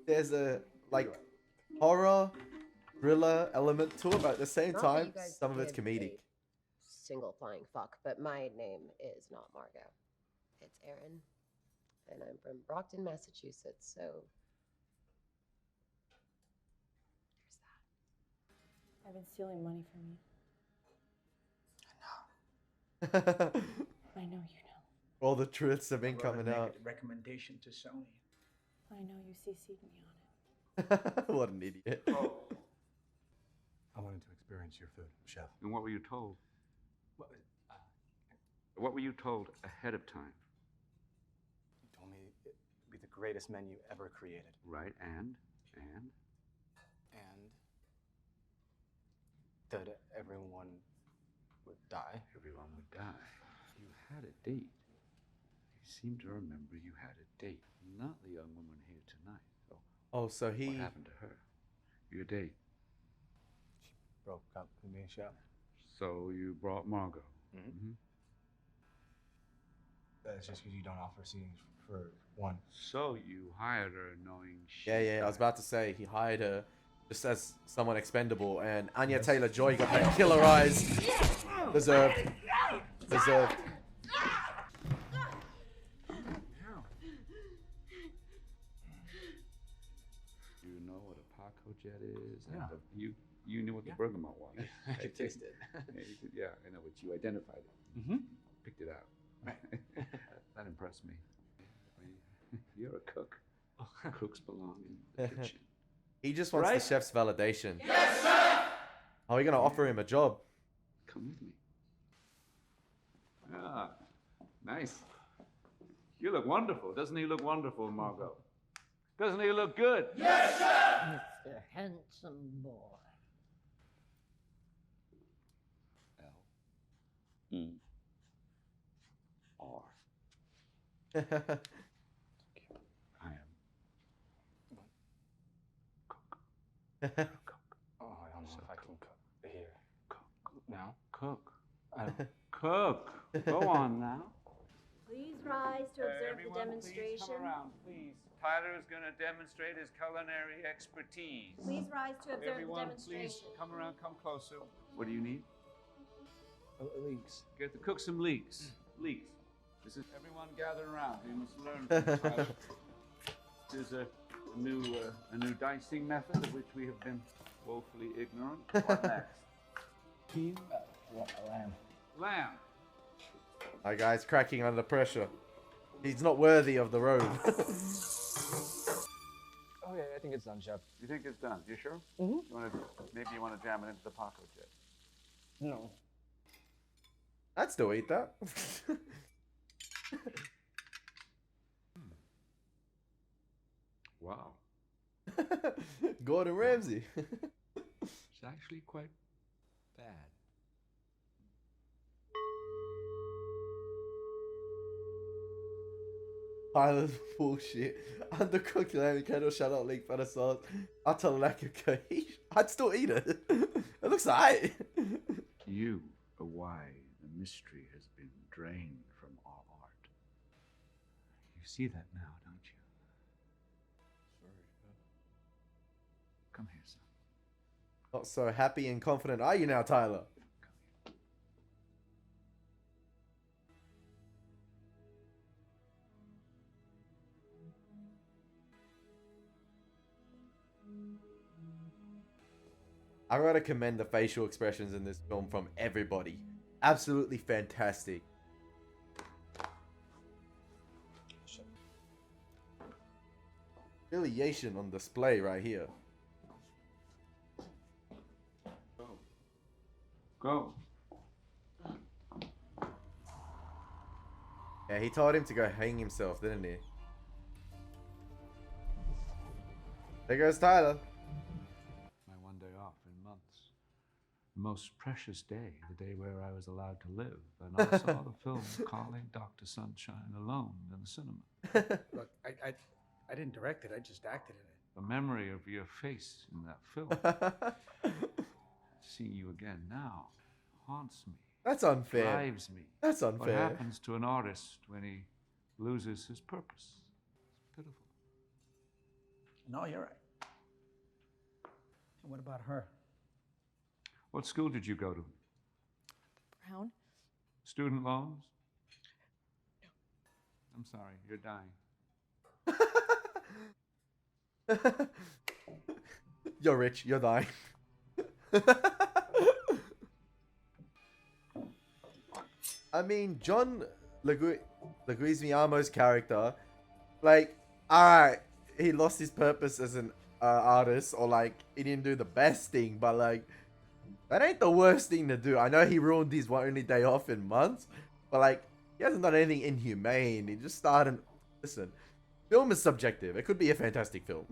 There's a, like, horror, thriller element to it, but at the same Not that time, you guys some of it's did comedic. a Single flying fuck, but my name is not Margo. It's Erin, and I'm from Brockton, Massachusetts. So I've been stealing money from you. I know you know. All the truths have been Wrote a coming out. Recommendation to Sony. I know you CC'd me on it. What an idiot. I wanted to experience your food, chef. And what were you told? What were you told ahead of time? You told me it would be the greatest menu ever created. Right, and? And that everyone would die. Everyone would die. You had a date. You seem to remember you had a date. Not the young woman here tonight. So Oh, so he... what happened to her? Your date. She broke up with me, chef. So you brought Margo. Mm-hmm. That's just because you don't offer seatings for one. So you hired her knowing she Yeah, I was about to say, he hired her just as someone expendable, and Anya Yes. Taylor-Joy got that killer eyes. Deserved. Deserved. You know what a Paco jet is? And Yeah. You knew what the bergamot was. I could taste it. Yeah, I know, but you identified it. Mm-hmm. Picked it out. That impressed me. You're a cook. Cooks belong in the kitchen. He just wants Right? the chef's validation. Yes, chef! How are you gonna offer him a job? Come with me. Ah, nice. You look wonderful. Doesn't he look wonderful, Margo? Doesn't he look good? Yes, sir! Mr. Handsome Boy. L-E-R. I am. Oh, I don't know if I can cook here. Now? Cook. Cook. Go on now. Please rise to observe Everyone, the demonstration. Please come around, please. Tyler is going to demonstrate his culinary expertise. Please rise to observe Everyone, the demonstration. please come around, come closer. What do you need? Leeks. Get to cook some leeks. Leeks. This is everyone gather around. We must learn from Tyler. This is a new dicing method of which we have been woefully ignorant. What next? Lamb. Lamb. That guy's cracking under pressure. He's not worthy of the road. Okay, I think it's done, Chef. You think it's done? You sure? Mm-hmm. Maybe you want to jam it into the Paco jet. No. I'd still eat that. Wow. Gordon Ramsay. It's actually quite bad. Tyler's bullshit. Undercooked lamb, candle shut out leek butter sauce. Utter lack of cohesion. I'd still eat it. It looks alright. You are why the mystery has been drained from our art. You see that now, don't you? Sorry. Come here, son. Not so happy and confident are you now, Tyler? I gotta commend the facial expressions in this film from everybody. Absolutely fantastic. Affiliation on display right here. Go. Yeah, he told him to go hang himself, didn't he? There goes Tyler. My one day off in months. The most precious day, the day where I was allowed to live. And I saw the film Calling Dr. Sunshine alone in the cinema. Look, I didn't direct it. I just acted in it. The memory of your face in that film, seeing you again now, haunts me. That's unfair. Drives me. That's What unfair. happens to an artist when he loses his purpose? It's pitiful. No, you're right. And what about her? What school did you go to? Brown? Student loans? No. I'm sorry, you're dying. You're rich, you're dying. I mean, John Leguizamo's character, like, alright, he lost his purpose as an artist, or like, he didn't do the best thing, but like, that ain't the worst thing to do. I know he ruined his only day off in months, but like, he hasn't done anything inhumane. He just started, listen, film is subjective. It could be a fantastic film.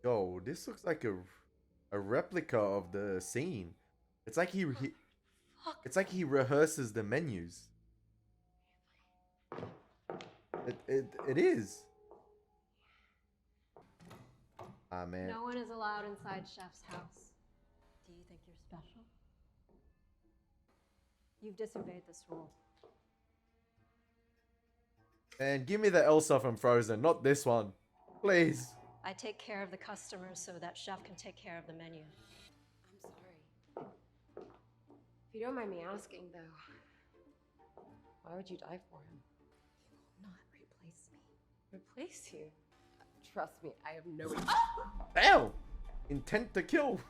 Yo, this looks like a replica of the scene. It's like he rehearses the menus. It is. Ah, man. No one is allowed inside Chef's house. Do you think you're special? You've disobeyed this rule. And give me the Elsa from Frozen, not this one. Please. I take care of the customers so that Chef can take care of the menu. I'm sorry. If you don't mind me asking, though, why would you die for him? He will not replace me. Replace you? Trust me, I have no. Damn! Intent to kill.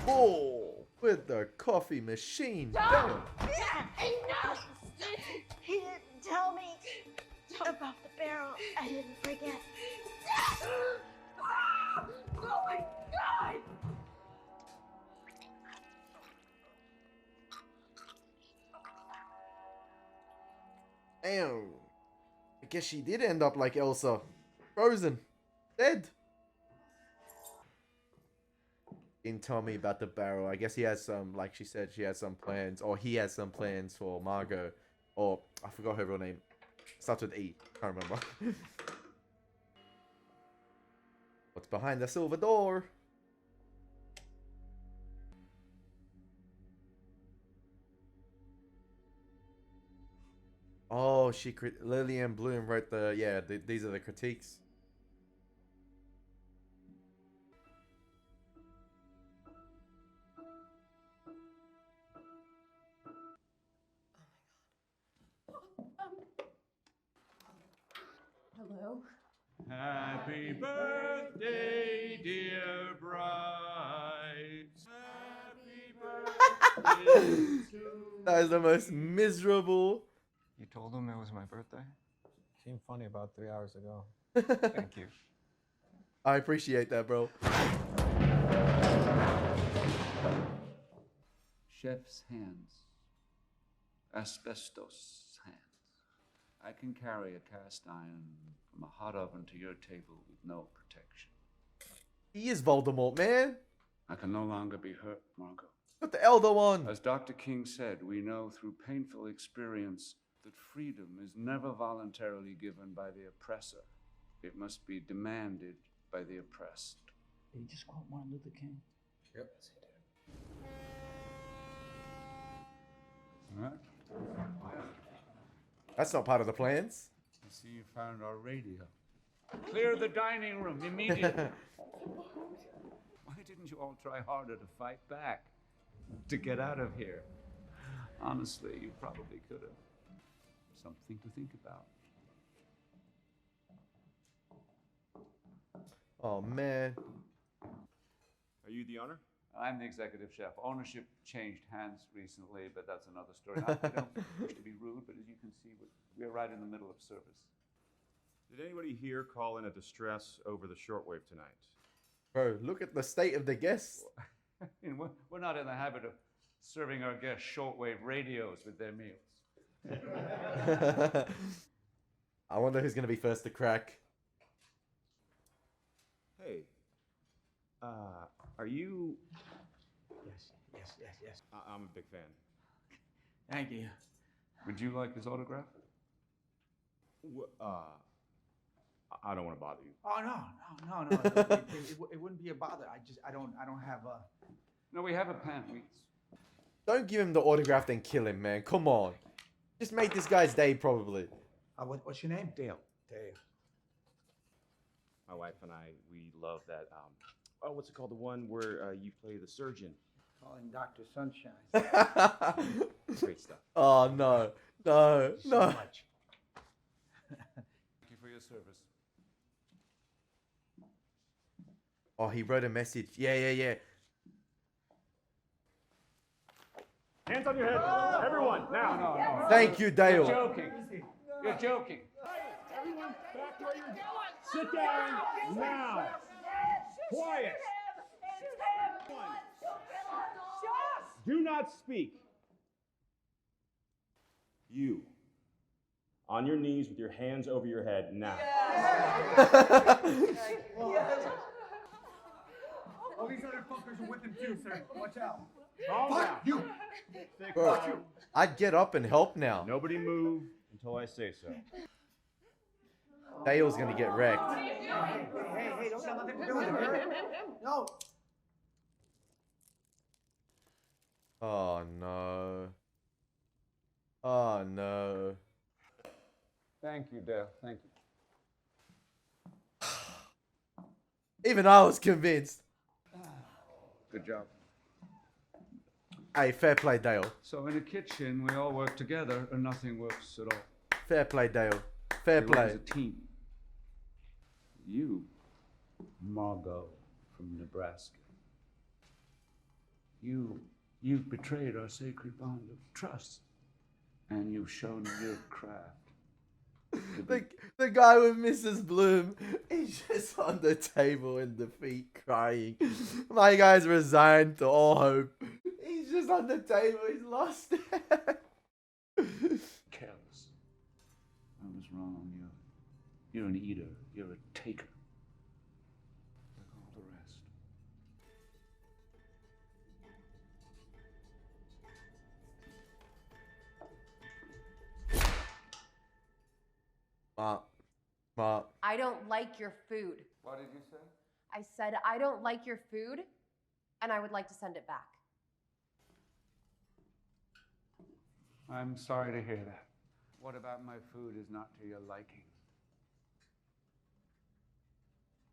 Oh, with the coffee machine. Damn. Enough! He didn't tell me about the barrel. I didn't forget. Oh my God! Damn. I guess she did end up like Elsa. Frozen. Dead. Didn't tell me about the barrel. I guess he has some, like she said, she has some plans. Or he has some plans for Margo. Or, I forgot her real name. Starts with E. Can't remember. What's behind the silver door? Oh, Lillian Bloom wrote the, yeah, these are the critiques. Hello? Happy birthday, dear bride. Happy birthday to That is the most miserable. You told him it was my birthday? Seemed funny about 3 hours ago. Thank you. I appreciate that, bro. Chef's hands. Asbestos hands. I can carry a cast iron from a hot oven to your table with no protection. He is Voldemort, man. I can no longer be hurt, Margo. But the elder one. As Dr. King said, we know through painful experience that freedom is never voluntarily given by the oppressor. It must be demanded by the oppressed. Did he just quote Martin Luther King? Yep. All right. That's not part of the plans. I see you found our radio. Clear the dining room immediately. Why didn't you all try harder to fight back? To get out of here? Honestly, you probably could have. Something to think about. Oh, man. Are you the owner? I'm the executive chef. Ownership changed hands recently, but that's another story. I don't wish to be rude, but as you can see, we're right in the middle of service. Did anybody here call in a distress over the shortwave tonight? Bro, look at the state of the guests. I mean, we're not in the habit of serving our guests shortwave radios with their meals. I wonder who's going to be first to crack. Hey, are you... Yes. I'm a big fan. Thank you. Would you like his autograph? I don't want to bother you. Oh no. It wouldn't be a bother. I don't have a. No, we have a pen. Don't give him the autograph, then kill him, man. Come on. Just make this guy's day, probably. What's your name? Dale. Dale. My wife and I, we love that. What's it called? The one where you play the surgeon. Calling Dr. Sunshine. Great stuff. Oh, no. No. So No. much. Thank you for your service. Oh, he wrote a message. Yeah. Hands on your head. Everyone, now. No. Thank you, Dale. You're joking. You're joking. Everyone, back where you're Sit down now. Quiet. Do not speak. You. On your knees with your hands over your head now. All these other fuckers are with him too, sir. Watch out. Fuck you. Bro, I'd get up and help now. Nobody move until I say so. Dale's gonna get wrecked. Hey, don't have nothing to do with it. No. Oh, no. Oh, no. Thank you, Dale. Thank you. Even I was convinced. Good job. Hey, fair play, Dale. So in a kitchen, we all work together, and nothing works at all. Fair play, Dale. Fair We play. work as a team. You, Margo from Nebraska. You've betrayed our sacred bond of trust, and you've shown your craft. The guy with Mrs. Bloom, he's just on the table in defeat crying. My guy's resigned to all hope. He's just on the table, he's lost it. Careless. I was wrong. You're an eater. You're a taker. Like all the rest. Mark. I don't like your food. What did you say? I said I don't like your food, and I would like to send it back. I'm sorry to hear that. What about my food is not to your liking?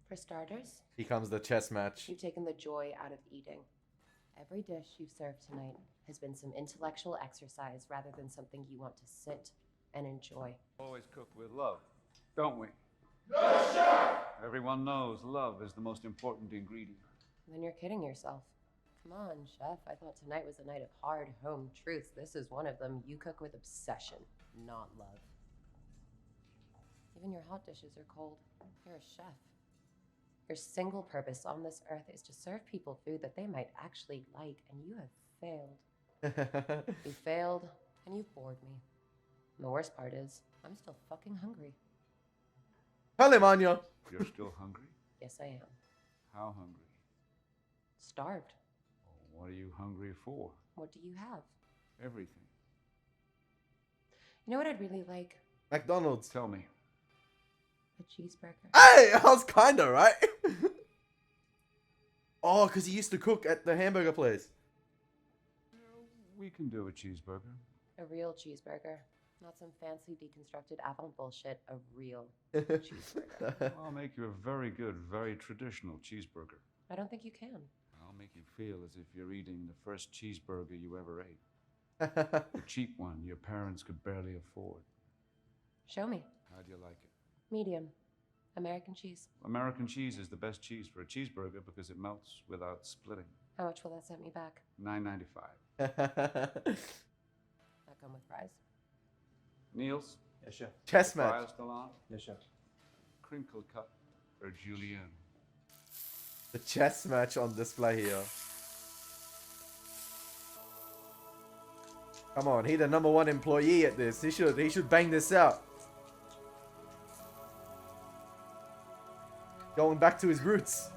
For starters, Here comes the chess match. you've taken the joy out of eating. Every dish you've served tonight has been some intellectual exercise rather than something you want to sit and enjoy. Always cook with love, don't we? Everyone knows love is the most important ingredient. Then you're kidding yourself. Come on, chef. I thought tonight was a night of hard home truths. This is one of them. You cook with obsession, not love. Even your hot dishes are cold. You're a chef. Your single purpose on this earth is to serve people food that they might actually like, and you have failed. You failed, and you've bored me. And the worst part is, I'm still fucking hungry. Tell him, Anya. You're still hungry? Yes, I am. How hungry? Starved. What are you hungry for? What do you have? Everything. You know what I'd really like? McDonald's. Tell me. A cheeseburger. Hey, I was kinda right. Oh, because he used to cook at the hamburger place. We can do a cheeseburger. A real cheeseburger. Not some fancy deconstructed avant bullshit. A real cheeseburger. I'll make you a very good, very traditional cheeseburger. I don't think you can. I'll make you feel as if you're eating the first cheeseburger you ever ate. The cheap one your parents could barely afford. Show me. How do you like it? Medium. American cheese. American cheese is the best cheese for a cheeseburger because it melts without splitting. How much will that set me back? $9.95. That come with fries. Niels? Yes, chef. Chess The fire match. still on? Yes, chef. Crinkle cut or julienne? The chess match on display here. Come on, he the #1 employee at this. He should bang this out. Going back to his roots.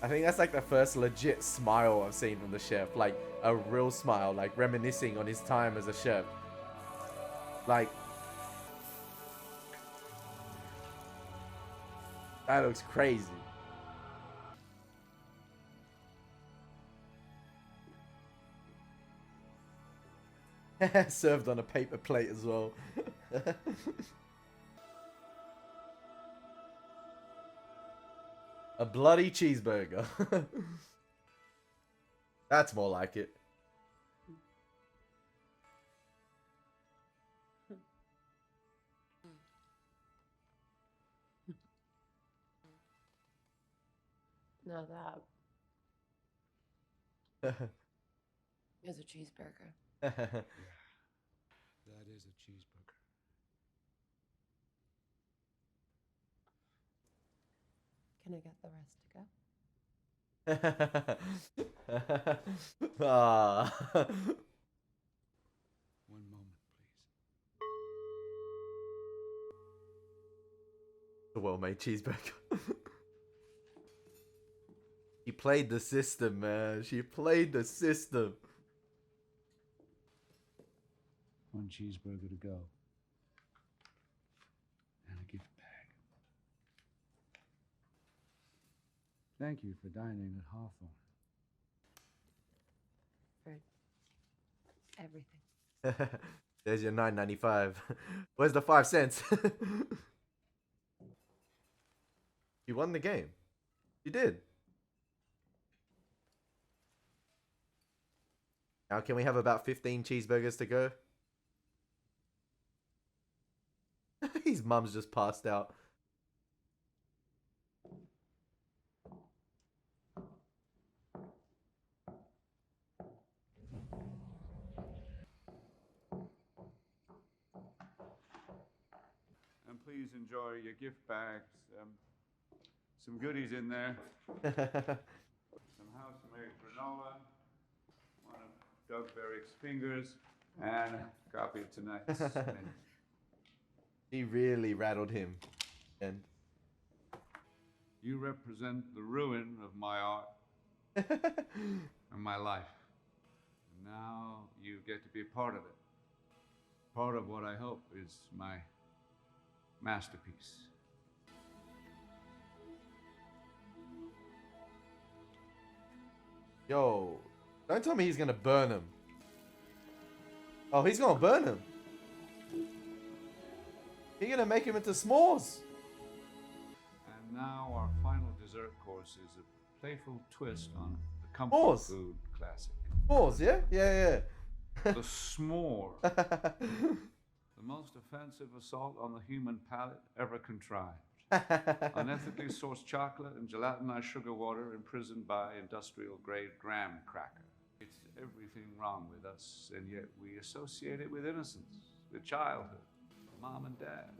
I think that's like the first legit smile I've seen from the chef. Like a real smile, like reminiscing on his time as a chef. Like, that looks crazy. Served on a paper plate as well. A bloody cheeseburger. That's more like it. Now that is a cheeseburger. That is a cheeseburger. Can I get the rest to go? Ah. One moment, The well-made cheeseburger. She played the system, man. She played the system. One cheeseburger to go. And a gift bag. Thank you for dining at Hawthorne. for everything. There's your $9.95. Where's the 5 cents? You won the game. You did. Now can we have about 15 cheeseburgers to go? His mum's just passed out. And please enjoy your gift bags. Some goodies in there. Some house-made granola, one of Doug Berrick's fingers, and a copy of tonight's menu. He really rattled him. And You represent the ruin of my art and my life. And now you get to be a part of it. Part of what I hope is my masterpiece. yo, don't tell me he's gonna burn him. Oh, he's gonna burn him. He's gonna make him into s'mores. And now our final dessert course is a playful twist on the comfort food classic. S'mores, yeah? Yeah. The s'more. The most offensive assault on the human palate ever contrived. Unethically sourced chocolate and gelatinized sugar water imprisoned by industrial grade graham cracker. It's everything wrong with us, and yet we associate it with innocence, with childhood, mom and dad.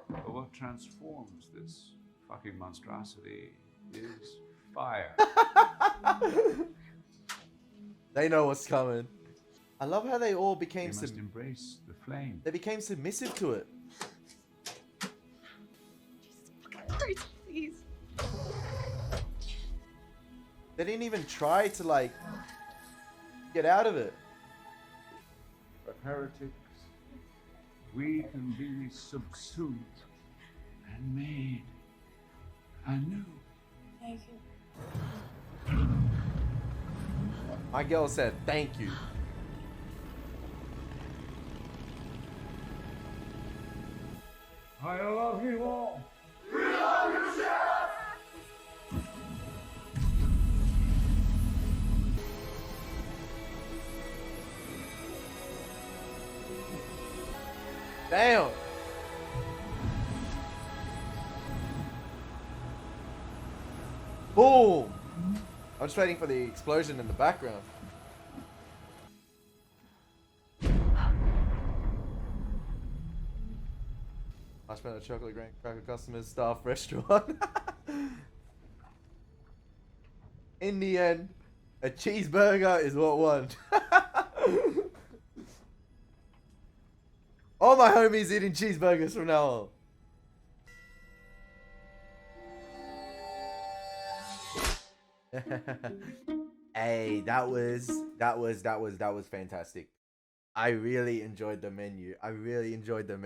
But what transforms this fucking monstrosity is fire. They know what's coming. I love how they all became We must embrace the flame. They became submissive to it. Tracy, please. They didn't even try to like get out of it. But heretics, we can be subsumed and made anew. Thank you. My girl said thank you. I love you all. We love you, Chef! Damn. Boom. I'm just waiting for the explosion in the background. Marshmallow chocolate graham cracker customers staff restaurant. In the end, a cheeseburger is what won. All my homies eating cheeseburgers from now on. Hey, that was fantastic. I really enjoyed the menu. I really enjoyed the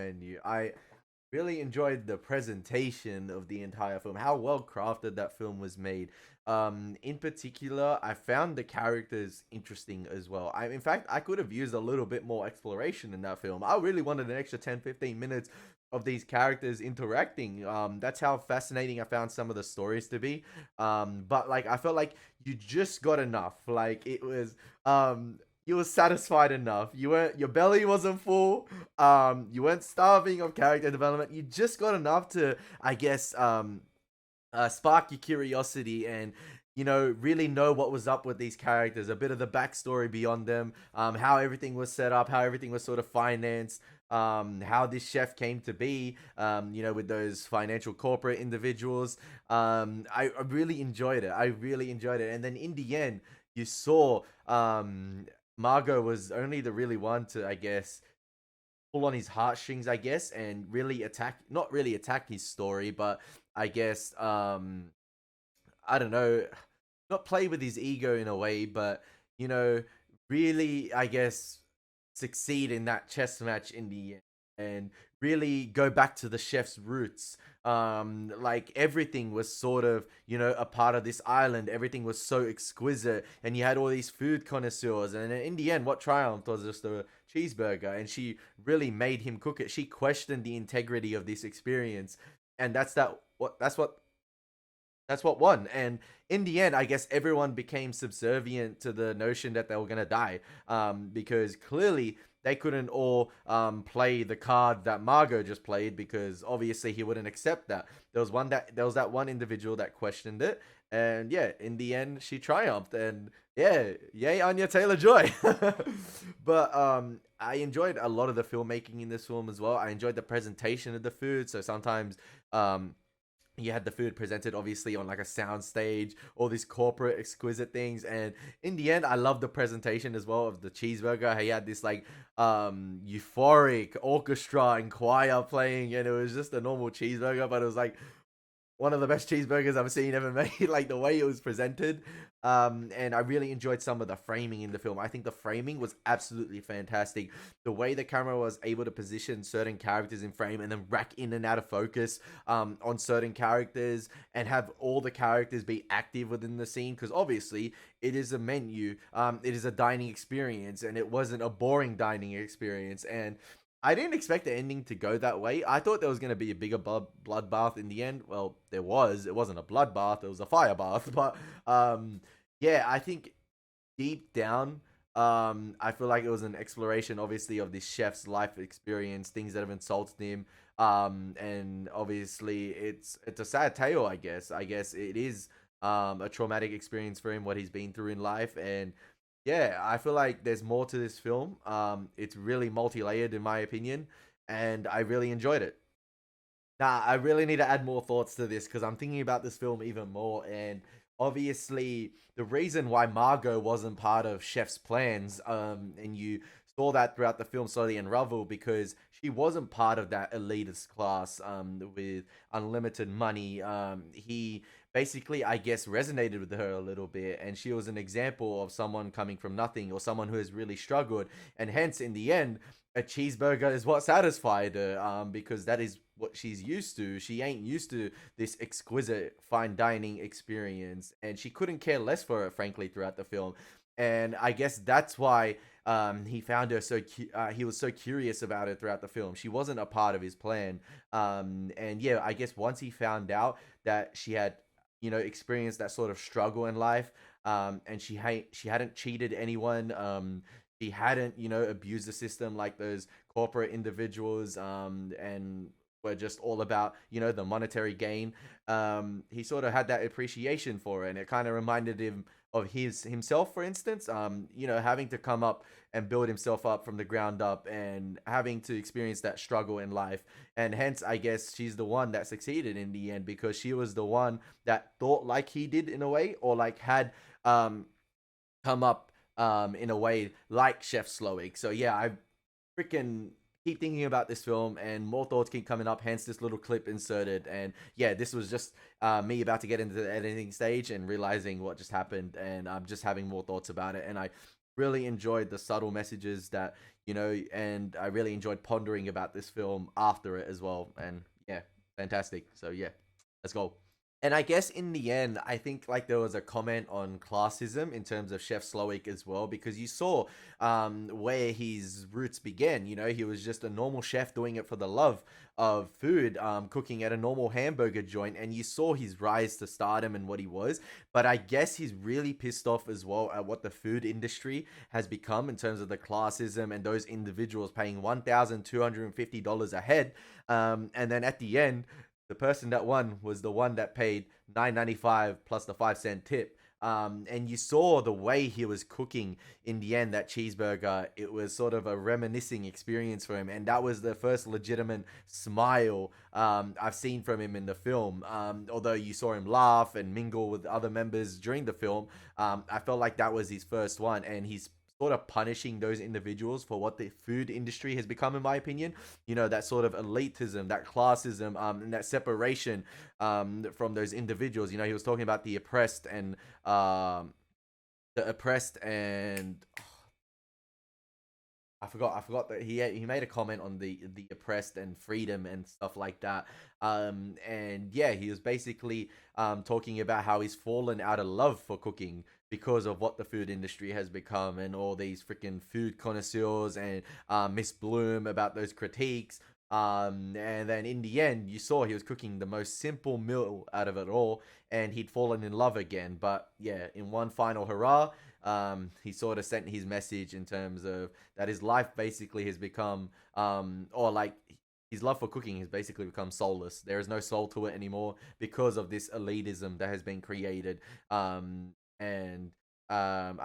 presentation of the entire film. How well crafted that film was made. In particular, I found the characters interesting as well. In fact, I could have used a little bit more exploration in that film. I really wanted an extra 10-15 minutes of these characters interacting. That's how fascinating I found some of the stories to be. But like, I felt like you just got enough. Like, it was you were satisfied enough. Your belly wasn't full. You weren't starving of character development. You just got enough to, I guess, spark your curiosity and, you know, really know what was up with these characters, a bit of the backstory beyond them, how everything was set up, how everything was sort of financed, how this chef came to be, you know, with those financial corporate individuals. I really enjoyed it. And then in the end, you saw Margo was only the really one to, I guess, pull on his heartstrings, I guess, and really not really attack his story, but I guess, I don't know, not play with his ego in a way, but, you know, really, I guess, succeed in that chess match in the end, and really go back to the chef's roots. Like everything was sort of, you know, a part of this island. Everything was so exquisite, and you had all these food connoisseurs, and in the end what triumphed was just a cheeseburger, and she really made him cook it. She questioned the integrity of this experience, and that's what won. And in the end, I guess everyone became subservient to the notion that they were gonna die, because clearly they couldn't all play the card that Margo just played, because obviously he wouldn't accept that. There was that one individual that questioned it, and yeah, in the end she triumphed, and yeah, yay Anya Taylor-Joy. But I enjoyed a lot of the filmmaking in this film as well. I enjoyed the presentation of the food. So sometimes you had the food presented obviously on like a sound stage, all these corporate exquisite things, and in the end I love the presentation as well of the cheeseburger. He had this like euphoric orchestra and choir playing, and it was just a normal cheeseburger, but it was like one of the best cheeseburgers I've seen ever made. Like the way it was presented, and I really enjoyed some of the framing in the film. I think the framing was absolutely fantastic. The way the camera was able to position certain characters in frame and then rack in and out of focus on certain characters, and have all the characters be active within the scene, because obviously it is a menu, it is a dining experience, and it wasn't a boring dining experience. And I didn't expect the ending to go that way. I thought there was going to be a bigger bloodbath in the end. Well, there was. It wasn't a bloodbath. It was a fire bath. But yeah, I think deep down, I feel like it was an exploration, obviously, of this chef's life experience, things that have insulted him. And obviously, it's a sad tale, I guess. I guess it is a traumatic experience for him, what he's been through in life. And yeah, I feel like there's more to this film. It's really multi-layered in my opinion, and I really enjoyed it. Nah, I really need to add more thoughts to this, because I'm thinking about this film even more, and obviously the reason why Margo wasn't part of Chef's plans, and you saw that throughout the film slowly unravel, because she wasn't part of that elitist class with unlimited money. He basically, I guess, resonated with her a little bit, and she was an example of someone coming from nothing, or someone who has really struggled, and hence in the end a cheeseburger is what satisfied her, because that is what she's used to. She ain't used to this exquisite fine dining experience, and she couldn't care less for it, frankly, throughout the film. And I guess that's why he found her so he was so curious about it throughout the film. She wasn't a part of his plan, and yeah, I guess once he found out that she had, you know, experienced that sort of struggle in life, and she hadn't cheated anyone, she hadn't, you know, abused the system like those corporate individuals, and were just all about, you know, the monetary gain. He sort of had that appreciation for it, and it kind of reminded him of himself, for instance, you know, having to come up and build himself up from the ground up, and having to experience that struggle in life. And hence, I guess she's the one that succeeded in the end, because she was the one that thought like he did in a way, or like had come up in a way like Chef Slowik. So yeah, I freaking keep thinking about this film, and more thoughts keep coming up, hence this little clip inserted. And yeah, this was just me about to get into the editing stage and realizing what just happened, and I'm just having more thoughts about it. And I really enjoyed the subtle messages that, you know, and I really enjoyed pondering about this film after it as well. And yeah, fantastic. So yeah, let's go. And I guess in the end, I think like there was a comment on classism in terms of Chef Slowik as well, because you saw where his roots began. You know, he was just a normal chef doing it for the love of food, cooking at a normal hamburger joint, and you saw his rise to stardom and what he was. But I guess he's really pissed off as well at what the food industry has become in terms of the classism and those individuals paying $1,250 a head, and then at the end, the person that won was the one that paid $9.95 plus the 5-cent tip. And you saw the way he was cooking in the end, that cheeseburger. It was sort of a reminiscing experience for him. And that was the first legitimate smile I've seen from him in the film. Although you saw him laugh and mingle with other members during the film, I felt like that was his first one. And he's sort of punishing those individuals for what the food industry has become, in my opinion. You know, that sort of elitism, that classism, and that separation from those individuals. You know, he was talking about the oppressed and I forgot that he made a comment on the oppressed and freedom and stuff like that. And yeah, he was basically talking about how he's fallen out of love for cooking because of what the food industry has become, and all these freaking food connoisseurs and Miss Bloom about those critiques. And then in the end, you saw he was cooking the most simple meal out of it all, and he'd fallen in love again. But yeah, in one final hurrah, he sort of sent his message in terms of that his life basically has become, or like his love for cooking has basically become soulless. There is no soul to it anymore because of this elitism that has been created. I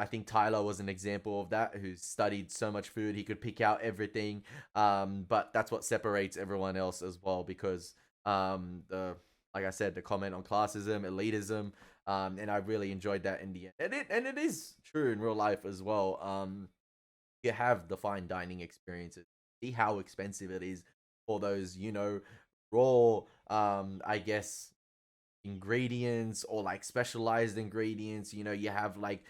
think Tyler was an example of that, who studied so much food he could pick out everything. But that's what separates everyone else as well, because like I said, the comment on classism, elitism, and I really enjoyed that in the end. And it is true in real life as well. You have the fine dining experiences. See how expensive it is for those, raw, I guess, ingredients, or like specialized ingredients. You have like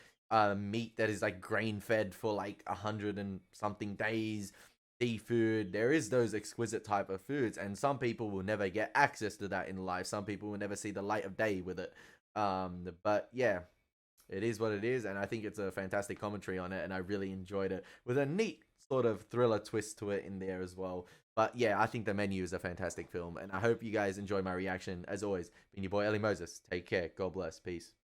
meat that is like grain fed for like 100 and something days, seafood. There is those exquisite type of foods, and some people will never get access to that in life. Some people will never see the light of day with it. But yeah, it is what it is, and I think it's a fantastic commentary on it, and I really enjoyed it, with a neat sort of thriller twist to it in there as well. But yeah, I think The Menu is a fantastic film, and I hope you guys enjoy my reaction. As always, been your boy Elie Moses. Take care. God bless. Peace.